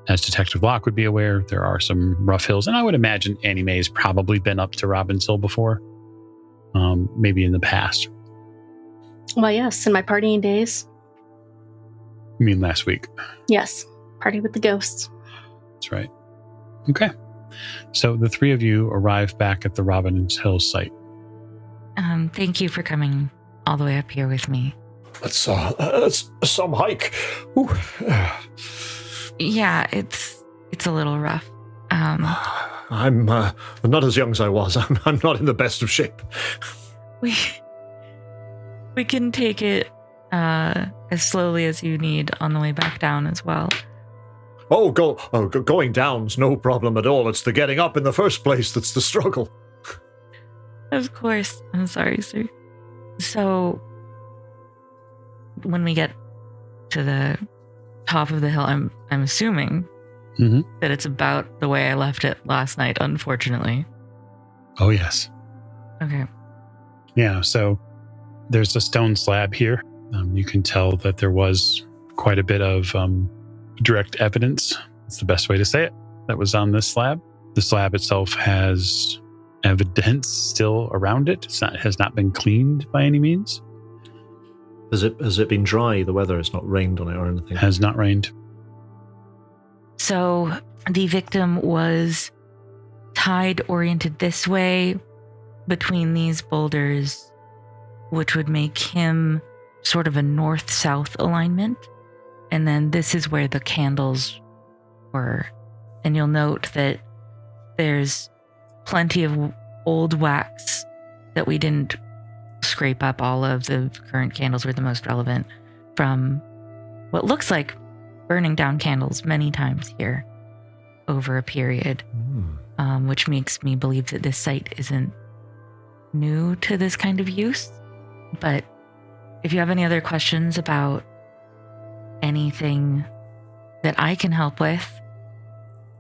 as Detective Locke would be aware, there are some rough hills, and I would imagine Annie Mae's probably been up to Robbins Hill before, maybe in the past. Well, yes, in my partying days. You mean last week? Yes, party with the ghosts. That's right. Okay. So the three of you arrive back at the Robbins Hill site. Thank you for coming all the way up here with me. That's some hike. Ooh. Yeah, it's a little rough. I'm not as young as I was. I'm not in the best of shape. We can take it as slowly as you need on the way back down as well. Going down's no problem at all. It's the getting up in the first place that's the struggle. Of course. I'm sorry, sir. So, when we get to the top of the hill, I'm assuming that it's about the way I left it last night, unfortunately. Oh, yes. Okay. Yeah, so there's a stone slab here. You can tell that there was quite a bit of direct evidence. That's the best way to say it. That was on this slab. The slab itself has evidence still around it. Has not been cleaned by any means. Has it been dry? The weather has not rained on it or anything? Has not rained. So the victim was tied, oriented this way between these boulders, which would make him sort of a north-south alignment. And then this is where the candles were. And you'll note that there's plenty of old wax that we didn't scrape up. All of the current candles were the most relevant from what looks like burning down candles many times here over a period, which makes me believe that this site isn't new to this kind of use. But if you have any other questions about anything that I can help with,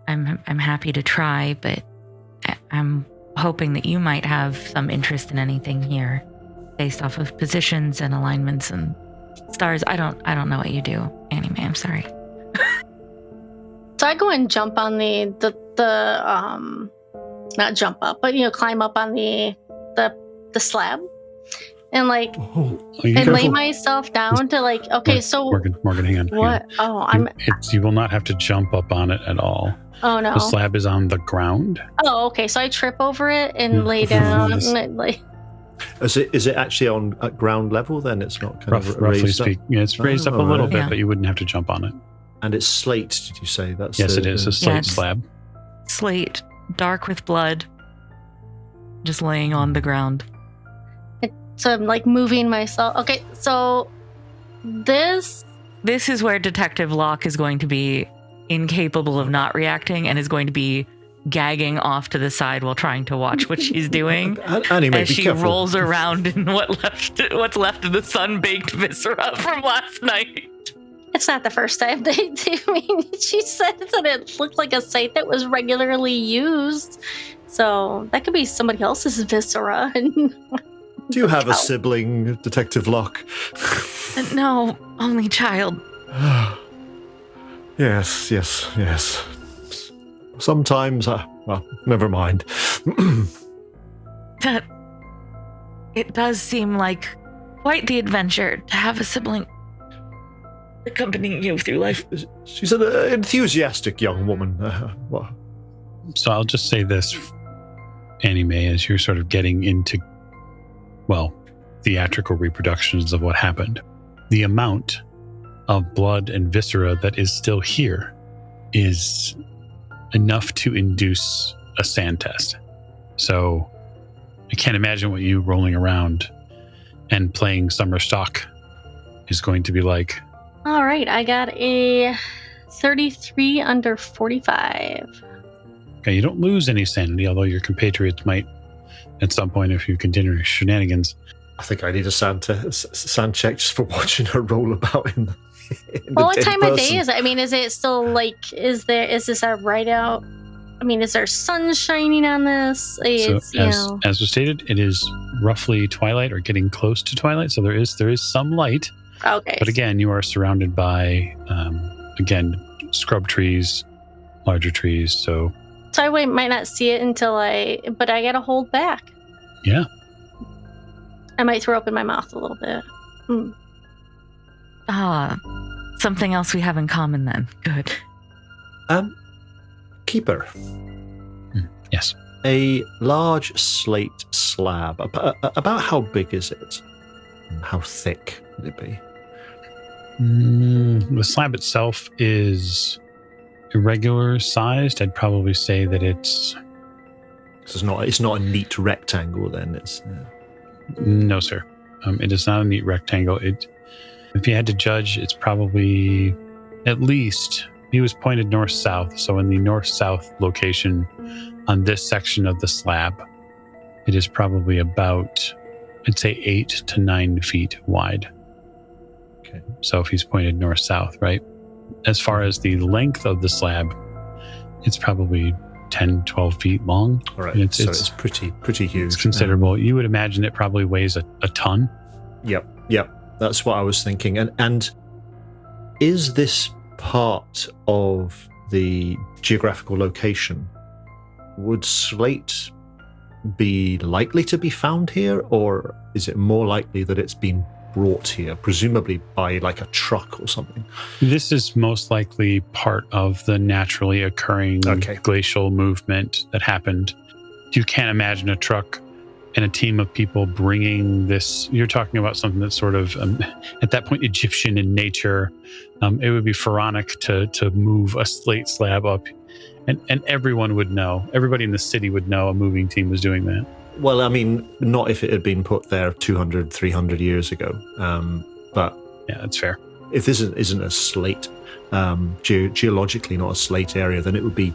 I'm happy to try, but I'm hoping that you might have some interest in anything here based off of positions and alignments and stars. I don't know what you do, Anime. I'm sorry. So I go and jump on the not jump up, but climb up on the slab and lay myself down to okay, so Morgan, hang on. What? You will not have to jump up on it at all. Oh no. The slab is on the ground. Oh, okay. So I trip over it and lay down. Is it actually at ground level then? It's not kind of roughly raised up? speaking. Yeah, it's raised up a little bit, Yeah. but you wouldn't have to jump on it. And it's slate, did you say? Yes, it is. A slate it's slab. Slate, dark with blood, just laying on the ground. So I'm moving myself. Okay, so this is where Detective Locke is going to be incapable of not reacting and is going to be gagging off to the side while trying to watch what she's doing Anyway, as she rolls around in what's left of the sun-baked viscera from last night. It's not the first time she said that it looked like a site that was regularly used. So that could be somebody else's viscera. Do you have a sibling, Detective Locke? No, only child. Yes. Sometimes, well, never mind. That it does seem like quite the adventure to have a sibling accompanying you through life. She's an enthusiastic young woman. So I'll just say this, Anime, as you're sort of getting into, theatrical reproductions of what happened. The amount of blood and viscera that is still here is enough to induce a sand test. So I can't imagine what you rolling around and playing summer stock is going to be like. All right, I got a 33 under 45. Okay, you don't lose any sanity, although your compatriots might at some point if you continue your shenanigans. I think I need a sand check just for watching her roll about in the what time of day is it? I mean, is it still is this a right out? I mean, is there sun shining on this? As was stated, it is roughly twilight or getting close to twilight, so there is some light. Okay. But again, you are surrounded by, scrub trees, larger trees, so I might not see it but I gotta hold back. Yeah. I might throw open my mouth a little bit. Something else we have in common then. Good. Keeper. Yes. A large slate slab. About how big is it? And how thick would it be? The slab itself is irregular sized. I'd probably say that it's not a neat rectangle then. No, sir. It is not a neat rectangle. If you had to judge, it's probably at least, he was pointed north-south, so in the north-south location on this section of the slab. It is probably about, I'd say, 8 to 9 feet wide. Okay. So if he's pointed north-south, right? As far as the length of the slab, it's probably 10, 12 feet long. All right. It's pretty huge. It's considerable. You would imagine it probably weighs a ton. Yep. That's what I was thinking. And is this part of the geographical location? Would slate be likely to be found here, or is it more likely that it's been brought here, presumably by like a truck or something? This is most likely part of the naturally occurring glacial movement that happened. You can't imagine a truck and a team of people bringing this. You're talking about something that's sort of, at that point, Egyptian in nature. It would be pharaonic to move a slate slab up. And everyone would know. Everybody in the city would know a moving team was doing that. Well, I mean, not if it had been put there 200, 300 years ago. But yeah, that's fair. If this isn't a slate, geologically not a slate area, then it would be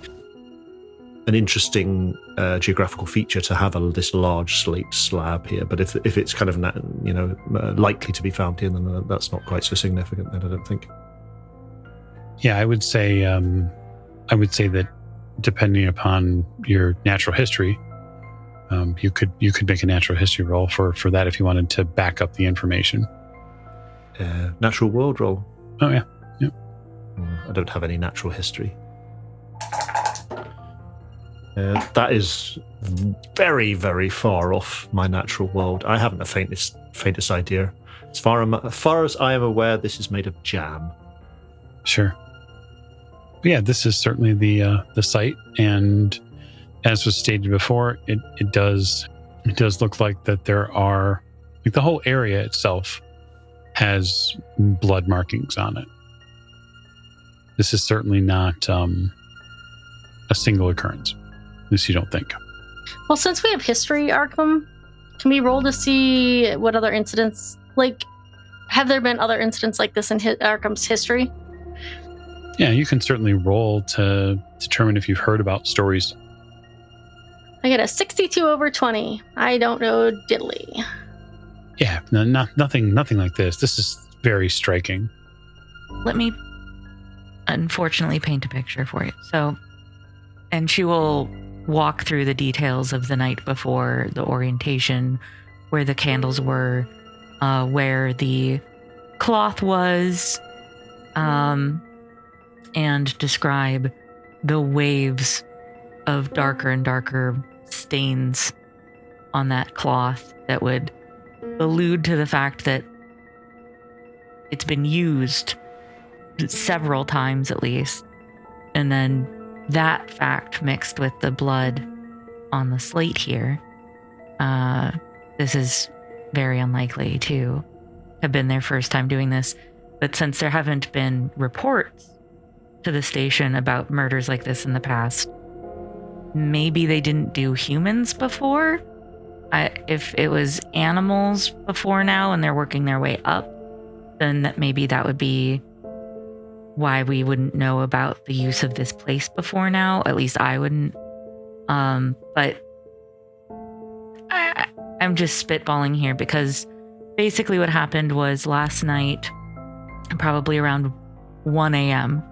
an interesting geographical feature to have this large slate slab here. But if it's kind of likely to be found here, then that's not quite so significant. Then I don't think. Yeah, I would say that depending upon your natural history, you could make a natural history roll for that if you wanted to back up the information. Natural world roll. Oh yeah. I don't have any natural history. That is very, very far off my natural world. I haven't the faintest idea. As far as I am aware, this is made of jam. Sure. But yeah, this is certainly the site, and as was stated before, it does look like that there are, like, the whole area itself has blood markings on it. This is certainly not a single occurrence. At least you don't think. Well, since we have history, Arkham, can we roll to see what other incidents, like, have there been other incidents like this in Arkham's history? Yeah, you can certainly roll to determine if you've heard about stories. I get a 62 over 20. I don't know diddly. Yeah, nothing like this. This is very striking. Let me, unfortunately, paint a picture for you. So, and she will walk through the details of the night before, the orientation, where the candles were, where the cloth was, and describe the waves of darker and darker stains on that cloth that would allude to the fact that it's been used several times at least. And then that fact mixed with the blood on the slate here, this is very unlikely to have been their first time doing this. But since there haven't been reports to the station about murders like this in the past, maybe they didn't do humans before. If it was animals before now and they're working their way up, then maybe that would be why we wouldn't know about the use of this place before now. At least I wouldn't. But I'm just spitballing here because basically what happened was last night, probably around 1 a.m.,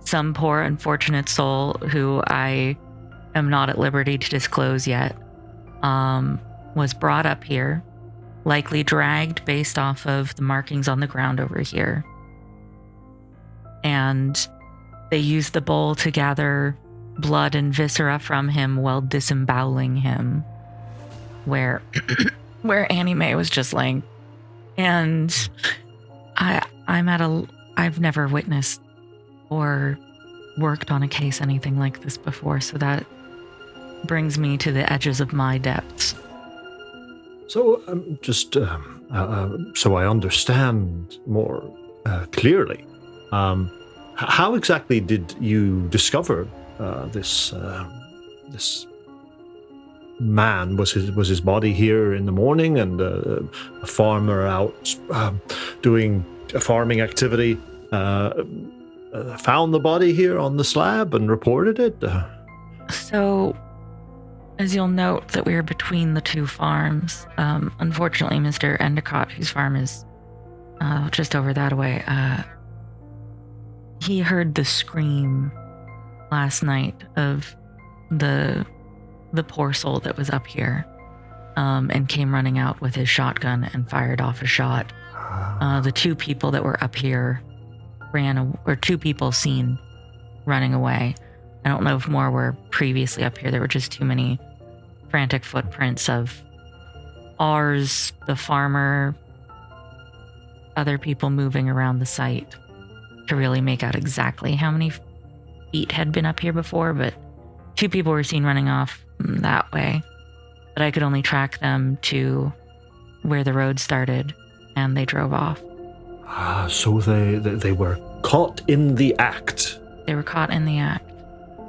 some poor unfortunate soul who I am not at liberty to disclose yet was brought up here, likely dragged based off of the markings on the ground over here. And they used the bowl to gather blood and viscera from him while disemboweling him, where Annie Mae was just laying. And I've never witnessed or worked on a case anything like this before, so that brings me to the edges of my depths. So, so I understand more clearly, how exactly did you discover this man? Was his body here in the morning, and a farmer out doing a farming activity found the body here on the slab and reported it? So As you'll note that we are between the two farms. Unfortunately, Mr. Endicott, whose farm is just over that way, he heard the scream last night of the poor soul that was up here, and came running out with his shotgun and fired off a shot. The two people that were up here two people seen running away. I don't know if more were previously up here. There were just too many frantic footprints of ours, the farmer, other people moving around the site to really make out exactly how many feet had been up here before, but two people were seen running off that way. But I could only track them to where the road started, and they drove off. So they were caught in the act. They were caught in the act.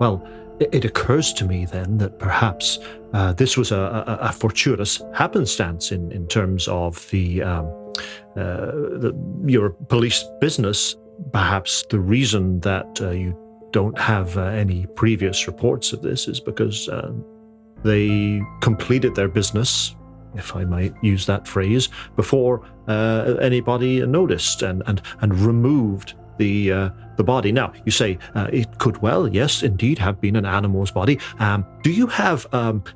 Well, it occurs to me then that perhaps this was a fortuitous happenstance in terms of your police business. Perhaps the reason that you don't have any previous reports of this is because they completed their business, if I might use that phrase, before anybody noticed and removed the body. Now, you say it could well, yes, indeed, have been an animal's body. Do you have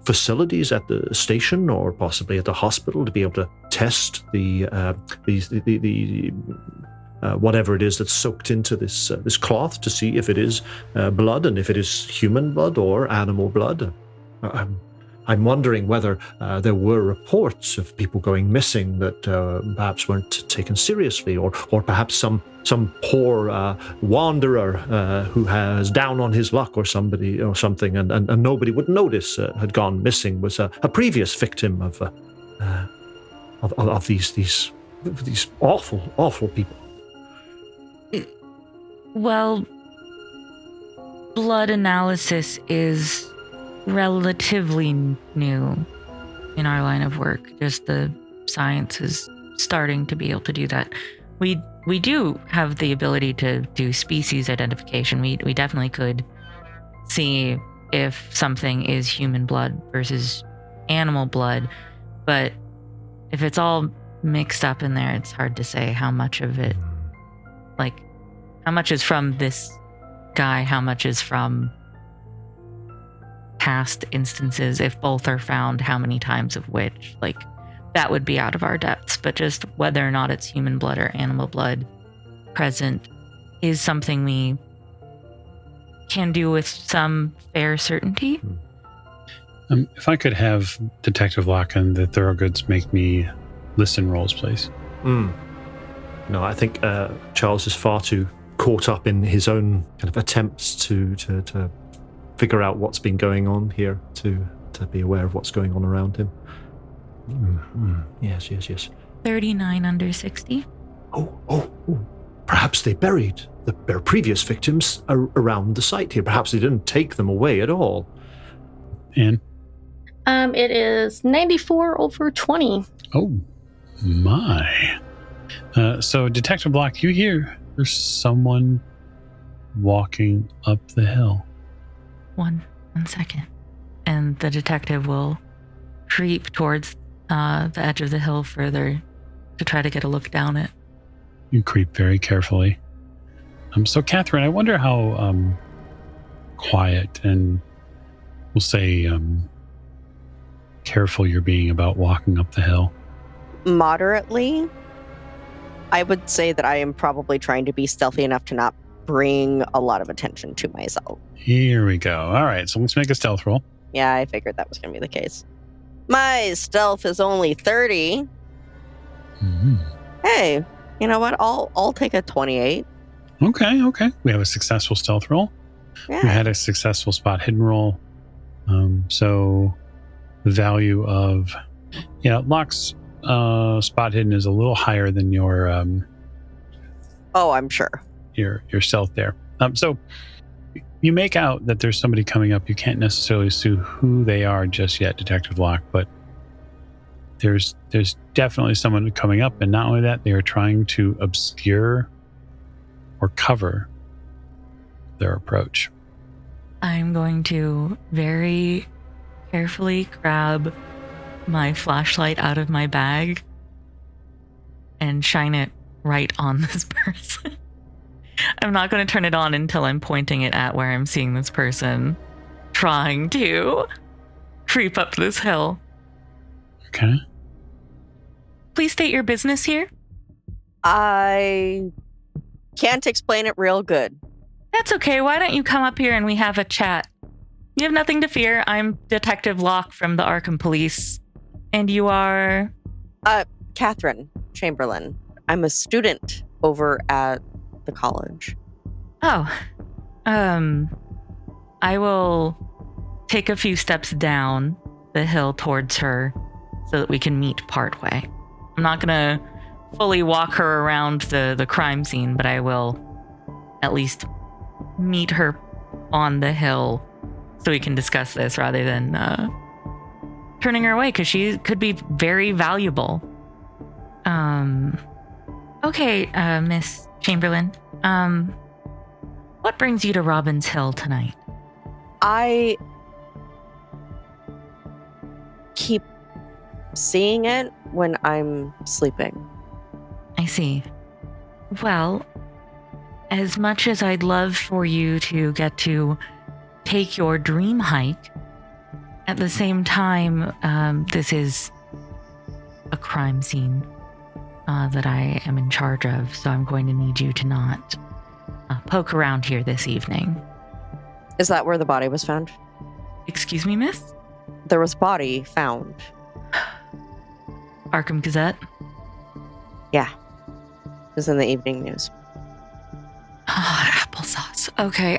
facilities at the station or possibly at the hospital to be able to test the whatever it is that's soaked into this cloth to see if it is blood and if it is human blood or animal blood? I'm wondering whether there were reports of people going missing that perhaps weren't taken seriously, or perhaps some poor wanderer who has down on his luck or somebody or something, and nobody would notice had gone missing, was a previous victim of these awful people. Well, blood analysis is relatively new in our line of work. Just the science is starting to be able to do that. We do have the ability to do species identification. We definitely could see if something is human blood versus animal blood, but if it's all mixed up in there, it's hard to say how much of it, like how much is from this guy, how much is from past instances. If both are found, how many times of which, like that would be out of our depths. But just whether or not it's human blood or animal blood present is something we can do with some fair certainty. If I could have Detective Locke and the Thurgoods make me listen rolls, please. No, I think Charles is far too caught up in his own kind of attempts to figure out what's been going on here to be aware of what's going on around him. Yes. 39 under 60. Oh. Perhaps they buried their previous victims around the site here. Perhaps they didn't take them away at all. Anne? It is 94 over 20. Oh, my. So, Detective Locke, you hear there's someone walking up the hill. One second. And the detective will creep towards the edge of the hill further to try to get a look down it. You creep very carefully. So, Catherine, I wonder how quiet and we'll say careful you're being about walking up the hill. Moderately. I would say that I am probably trying to be stealthy enough to not bring a lot of attention to myself. Here we go. All right, so let's make a stealth roll. Yeah, I figured that was going to be the case. My stealth is only 30. Mm-hmm. Hey, you know what? I'll take a 28. Okay. We have a successful stealth roll. Yeah. We had a successful spot hidden roll. So the value of, Locke's spot hidden is a little higher than your oh, I'm sure. Your stealth there. So you make out that there's somebody coming up. You can't necessarily see who they are just yet, Detective Locke, but there's definitely someone coming up, and not only that, they are trying to obscure or cover their approach. I'm going to very carefully grab my flashlight out of my bag and shine it right on this person. I'm not going to turn it on until I'm pointing it at where I'm seeing this person trying to creep up this hill. Okay. Please state your business here. I can't explain it real good. That's okay. Why don't you come up here and we have a chat? You have nothing to fear. I'm Detective Locke from the Arkham Police. And you are? Catherine Chamberlain. I'm a student over at the college. Oh. I will take a few steps down the hill towards her so that we can meet partway. I'm not going to fully walk her around the crime scene, but I will at least meet her on the hill so we can discuss this rather than turning her away, because she could be very valuable. Okay, Miss Chamberlain. What brings you to Robbin's Hill tonight? I keep seeing it when I'm sleeping. I see. Well, as much as I'd love for you to get to take your dream hike, at the same time, this is a crime scene that I am in charge of, so I'm going to need you to not poke around here this evening. Is that where the body was found? Excuse me, miss? There was a body found. Arkham Gazette? Yeah. It was in the evening news. Applesauce. Okay,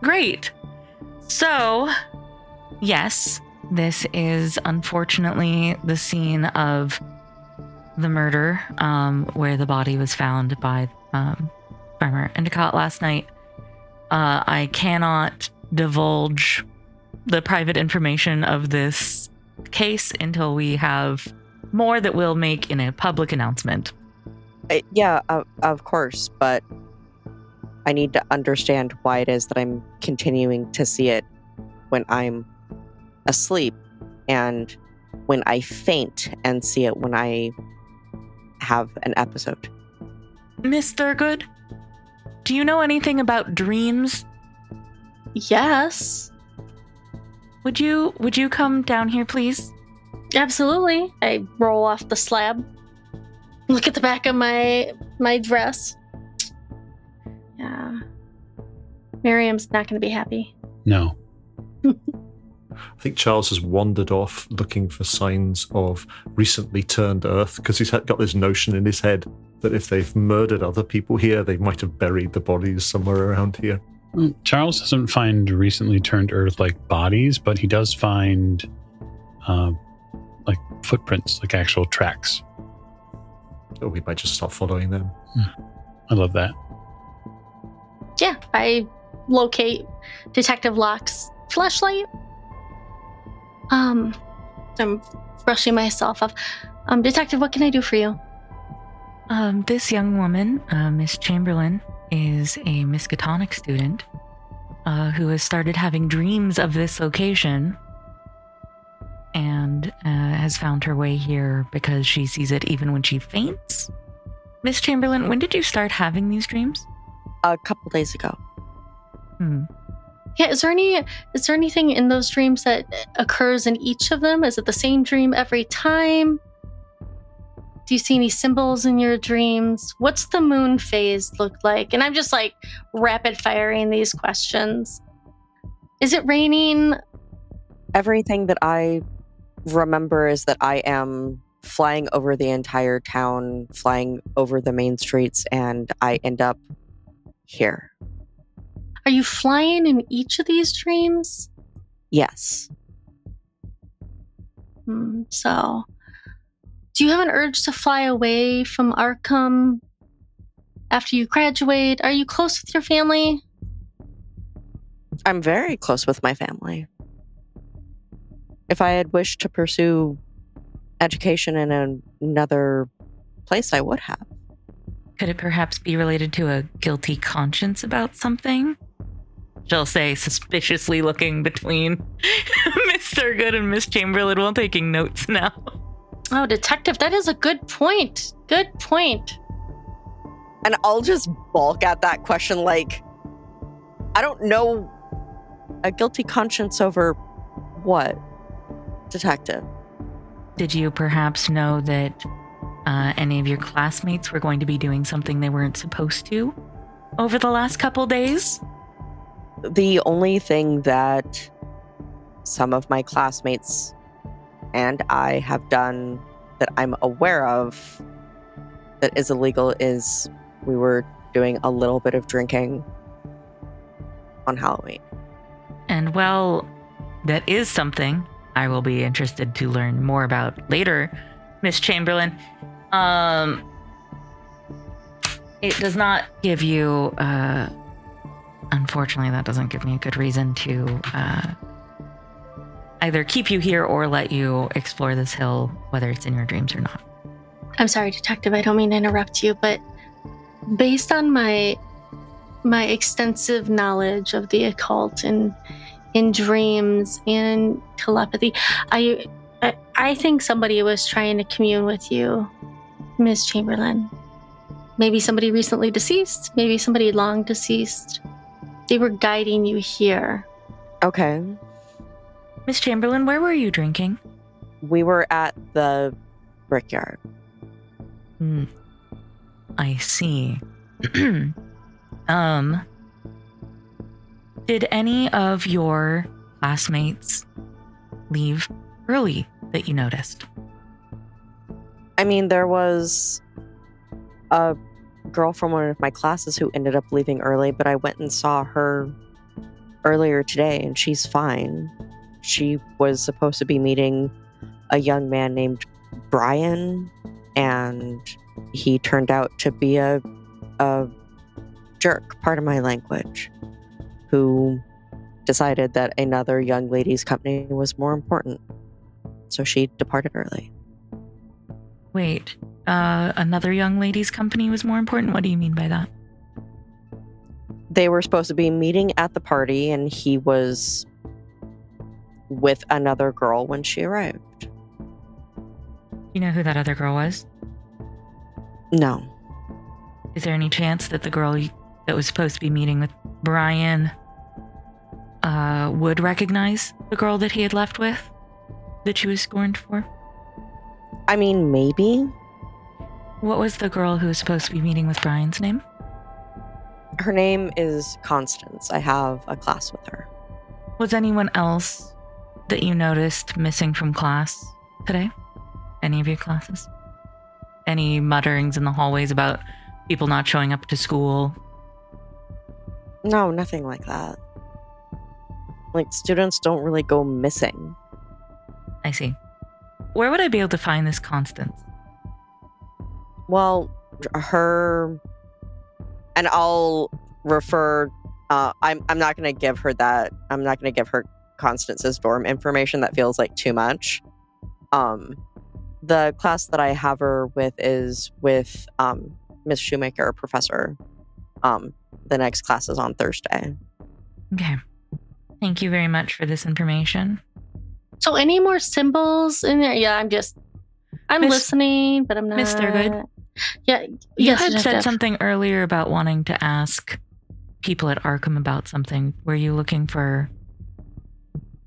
great. So, yes, this is unfortunately the scene of the murder, where the body was found by Farmer Endicott last night. I cannot divulge the private information of this case until we have more that we'll make in a public announcement. Yeah, of course, but I need to understand why it is that I'm continuing to see it when I'm asleep and when I faint and see it when I have an episode. Miss Thurgood, do you know anything about dreams? Yes. Would you come down here, please? Absolutely. I roll off the slab. Look at the back of my dress. Yeah. Miriam's not going to be happy. No. I think Charles has wandered off looking for signs of recently turned earth, because he's got this notion in his head that if they've murdered other people here, they might have buried the bodies somewhere around here. Charles doesn't find recently turned earth like bodies, but he does find like footprints, like actual tracks. Oh, we might just start following them. I love that. Yeah, I locate Detective Locke's flashlight. I'm brushing myself off. Detective, what can I do for you? This young woman, Miss Chamberlain, is a Miskatonic student who has started having dreams of this location and has found her way here because she sees it even when she faints. Miss Chamberlain, when did you start having these dreams? A couple days ago. Yeah, is there anything in those dreams that occurs in each of them? Is it the same dream every time? Do you see any symbols in your dreams? What's the moon phase look like? And I'm just like rapid firing these questions. Is it raining? Everything that I remember is that I am flying over the entire town, flying over the main streets, and I end up here. Are you flying in each of these dreams? Yes. So, do you have an urge to fly away from Arkham after you graduate? Are you close with your family? I'm very close with my family. If I had wished to pursue education in another place, I would have. Could it perhaps be related to a guilty conscience about something? She'll say, suspiciously looking between Miss Miss Thurgood and Miss Chamberlain while taking notes now. Oh, detective, that is a good point. Good point. And I'll just balk at that question like, I don't know, a guilty conscience over what, detective? Did you perhaps know that any of your classmates were going to be doing something they weren't supposed to over the last couple days? The only thing that some of my classmates and I have done that I'm aware of that is illegal is we were doing a little bit of drinking on Halloween. And well, that is something I will be interested to learn more about later, Miss Chamberlain. It does not give you, unfortunately, that doesn't give me a good reason to either keep you here or let you explore this hill, whether it's in your dreams or not. I'm sorry, detective, I don't mean to interrupt you, but based on my extensive knowledge of the occult and in dreams and telepathy, I think somebody was trying to commune with you, Miss Chamberlain. Maybe somebody recently deceased, maybe somebody long deceased. They were guiding you here. Okay. Miss Chamberlain, where were you drinking? We were at the brickyard. I see. Did any of your classmates leave early that you noticed? I mean, there was a girl from one of my classes who ended up leaving early, but I went and saw her earlier today and she's fine. She was supposed to be meeting a young man named Brian, and he turned out to be a jerk, pardon my language, who decided that another young lady's company was more important. So she departed early. Wait, another young lady's company was more important? What do you mean by that? They were supposed to be meeting at the party, and he was with another girl when she arrived. You know who that other girl was? No. Is there any chance that the girl that was supposed to be meeting with Brian would recognize the girl that he had left with, that she was scorned for? I mean, maybe. What was the girl who was supposed to be meeting with Brian's name? Her name is Constance. I have a class with her. Was anyone else that you noticed missing from class today? Any of your classes? Any mutterings in the hallways about people not showing up to school? No, nothing like that. Like, students don't really go missing. I see. Where would I be able to find this Constance? Well, her... And I'll refer... I'm not going to give her that. I'm not going to give her Constance's dorm information. That feels like too much. The class that I have her with is with Miss Shoemaker, professor. The next class is on Thursday. Okay. Thank you very much for this information. So any more symbols in there? Yeah, I'm listening, but I'm not. Miss Thurgood? Yeah. You Yes, had said detective. something earlier about wanting to ask people at Arkham about something. Were you looking for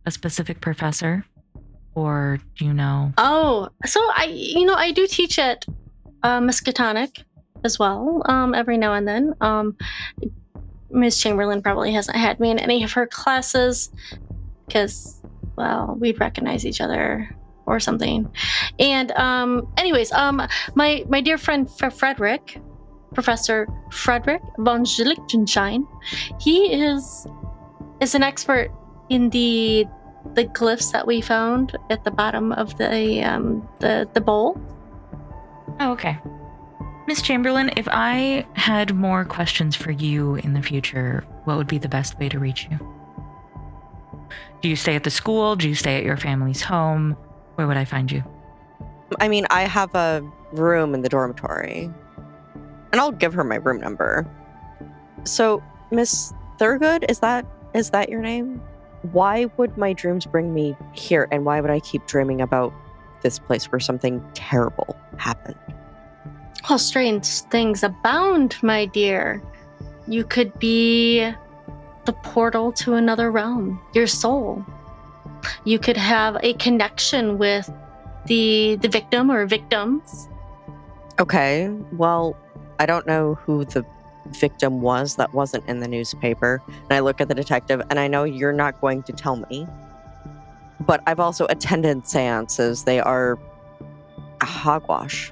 a specific professor? Or do you know? Oh, so I do teach at Miskatonic as well, every now and then. Miss Chamberlain probably hasn't had me in any of her classes because, well, we'd recognize each other or something. And anyways, my dear friend Frederick, Professor Frederick von Lichtenstein, he is an expert in the glyphs that we found at the bottom of the bowl. Oh, okay. Miss Chamberlain, if I had more questions for you in the future, what would be the best way to reach you? Do you stay at the school? Do you stay at your family's home? Where would I find you? I mean, I have a room in the dormitory. And I'll give her my room number. So, Miss Thurgood, is that your name? why would my dreams bring me here, and why would I keep dreaming about this place where something terrible happened? Well, strange things abound, my dear. You could be the portal to another realm, your soul. You could have a connection with the victim or victims. Okay, well, I don't know who the victim was. That wasn't in the newspaper. And I look at the detective, and I know you're not going to tell me. But I've also attended seances. They are a hogwash.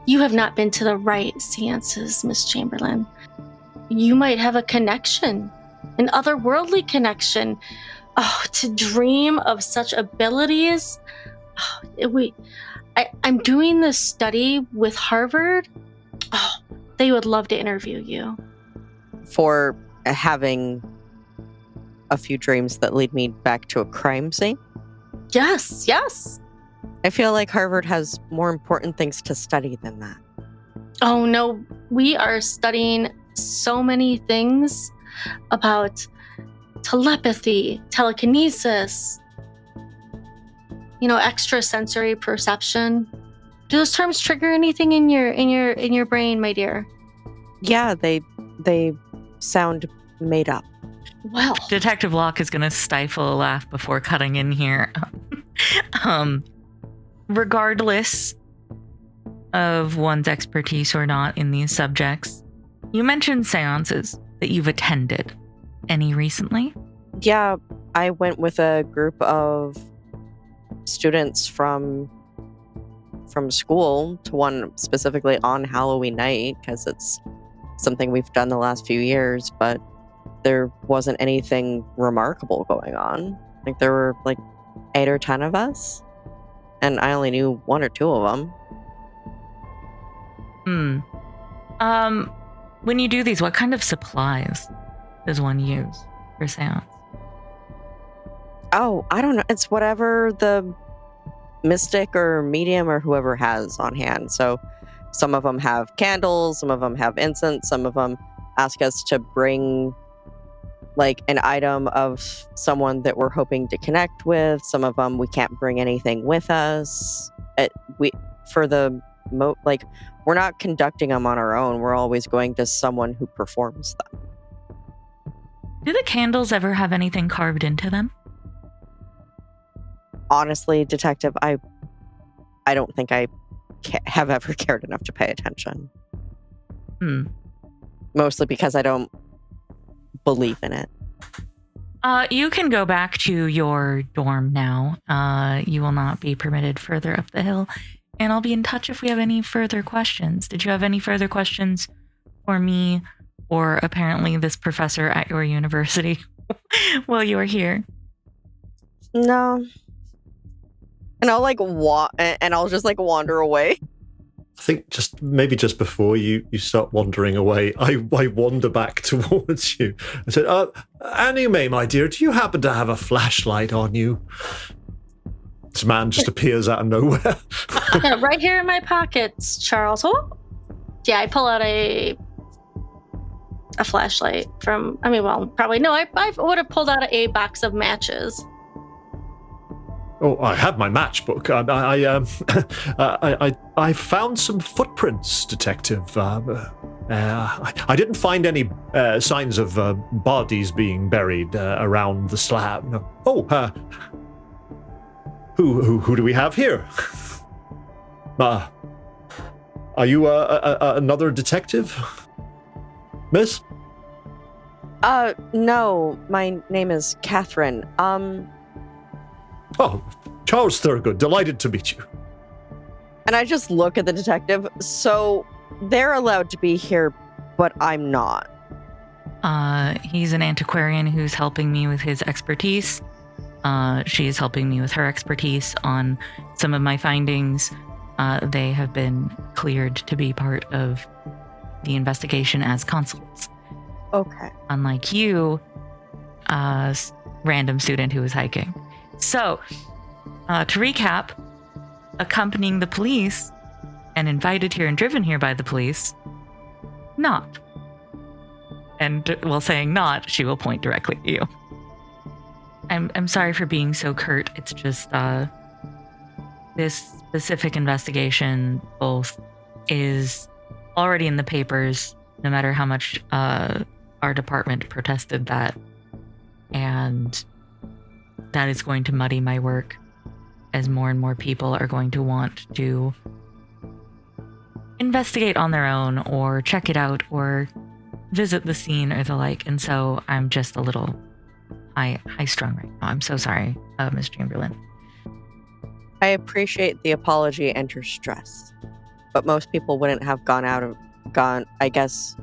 You have not been to the right seances, Miss Chamberlain. You might have a connection, an otherworldly connection. Oh, to dream of such abilities. I'm doing this study with Harvard. Oh, they would love to interview you. For having a few dreams that lead me back to a crime scene? Yes. I feel like Harvard has more important things to study than that. Oh, no. We are studying so many things about telepathy, telekinesis, extrasensory perception. Do those terms trigger anything in your brain, my dear? Yeah, they sound made up. Well, Detective Locke is going to stifle a laugh before cutting in here. Regardless of one's expertise or not in these subjects, you mentioned seances that you've attended. Any recently? Yeah, I went with a group of students from school to one specifically on Halloween night, because it's something we've done the last few years, but there wasn't anything remarkable going on. Like, there were like 8 or 10 of us, and I only knew 1 or 2 of them. When you do these, what kind of supplies does one use for seance? Oh, I don't know. It's whatever the mystic or medium or whoever has on hand. So some of them have candles, some of them have incense, some of them ask us to bring like an item of someone that we're hoping to connect with. Some of them we can't bring anything with us. We're not conducting them on our own. We're always going to someone who performs them. Do the candles ever have anything carved into them? Honestly, Detective, I don't think I have ever cared enough to pay attention. Mostly because I don't believe in it. You can go back to your dorm now. You will not be permitted further up the hill. And I'll be in touch if we have any further questions. Did you have any further questions for me or apparently this professor at your university while you were here? No. And I'll I'll just wander away. I think just before you start wandering away, I wander back towards you and said, Annie Mae, my dear, do you happen to have a flashlight on you? This man just appears out of nowhere. Right here in my pockets, Charles. Oh, yeah, I pull out a flashlight from. Probably no. I would have pulled out a box of matches. Oh, I have my matchbook. I found some footprints, Detective. I didn't find any signs of bodies being buried around the slab. No. Oh, who do we have here? Are you another detective, Miss? No. My name is Catherine. Oh, Charles Thurgood, delighted to meet you. And I just look at the detective. So they're allowed to be here, but I'm not. He's an antiquarian who's helping me with his expertise. She is helping me with her expertise on some of my findings. They have been cleared to be part of the investigation as consults. Okay. Unlike you, random student who was hiking. So, to recap, accompanying the police and invited here and driven here by the police, not. And while saying not, she will point directly at you. I'm sorry for being so curt. It's just this specific investigation both is already in the papers, no matter how much our department protested that, and that is going to muddy my work as more and more people are going to want to investigate on their own or check it out or visit the scene or the like. And so I'm just a little high strung right now. I'm so sorry, Ms. Chamberlain. I appreciate the apology and your stress, but most people wouldn't have gone, I guess,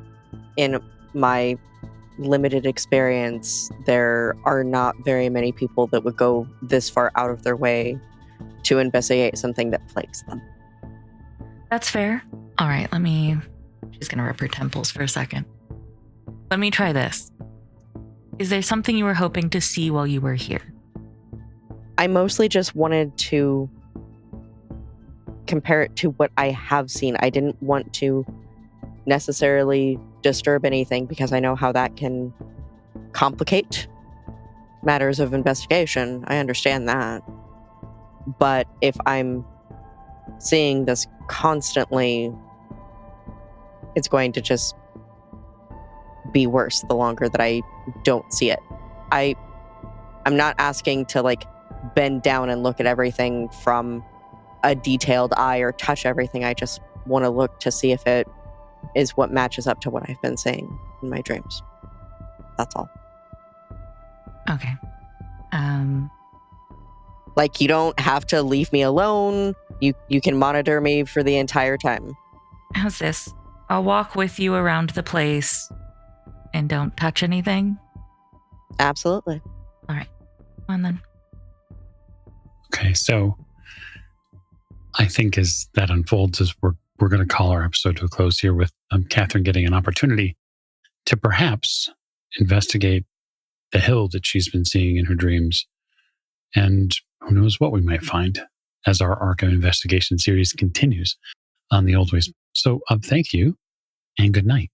in my limited experience, there are not very many people that would go this far out of their way to investigate something that plagues them. That's fair. All right, she's going to rub her temples for a second. Let me try this. Is there something you were hoping to see while you were here? I mostly just wanted to compare it to what I have seen. I didn't want to necessarily disturb anything because I know how that can complicate matters of investigation. I understand that. But if I'm seeing this constantly, it's going to just be worse the longer that I don't see it. I'm not asking to bend down and look at everything from a detailed eye or touch everything. I just want to look to see if it is what matches up to what I've been seeing in my dreams. That's all. Okay. You don't have to leave me alone. You can monitor me for the entire time. How's this? I'll walk with you around the place and don't touch anything? Absolutely. All right. Come on then. Okay, so I think as that unfolds, as we're going to call our episode to a close here with Catherine getting an opportunity to perhaps investigate the hill that she's been seeing in her dreams. And who knows what we might find as our arc of investigation series continues on the Old Ways. So thank you and good night.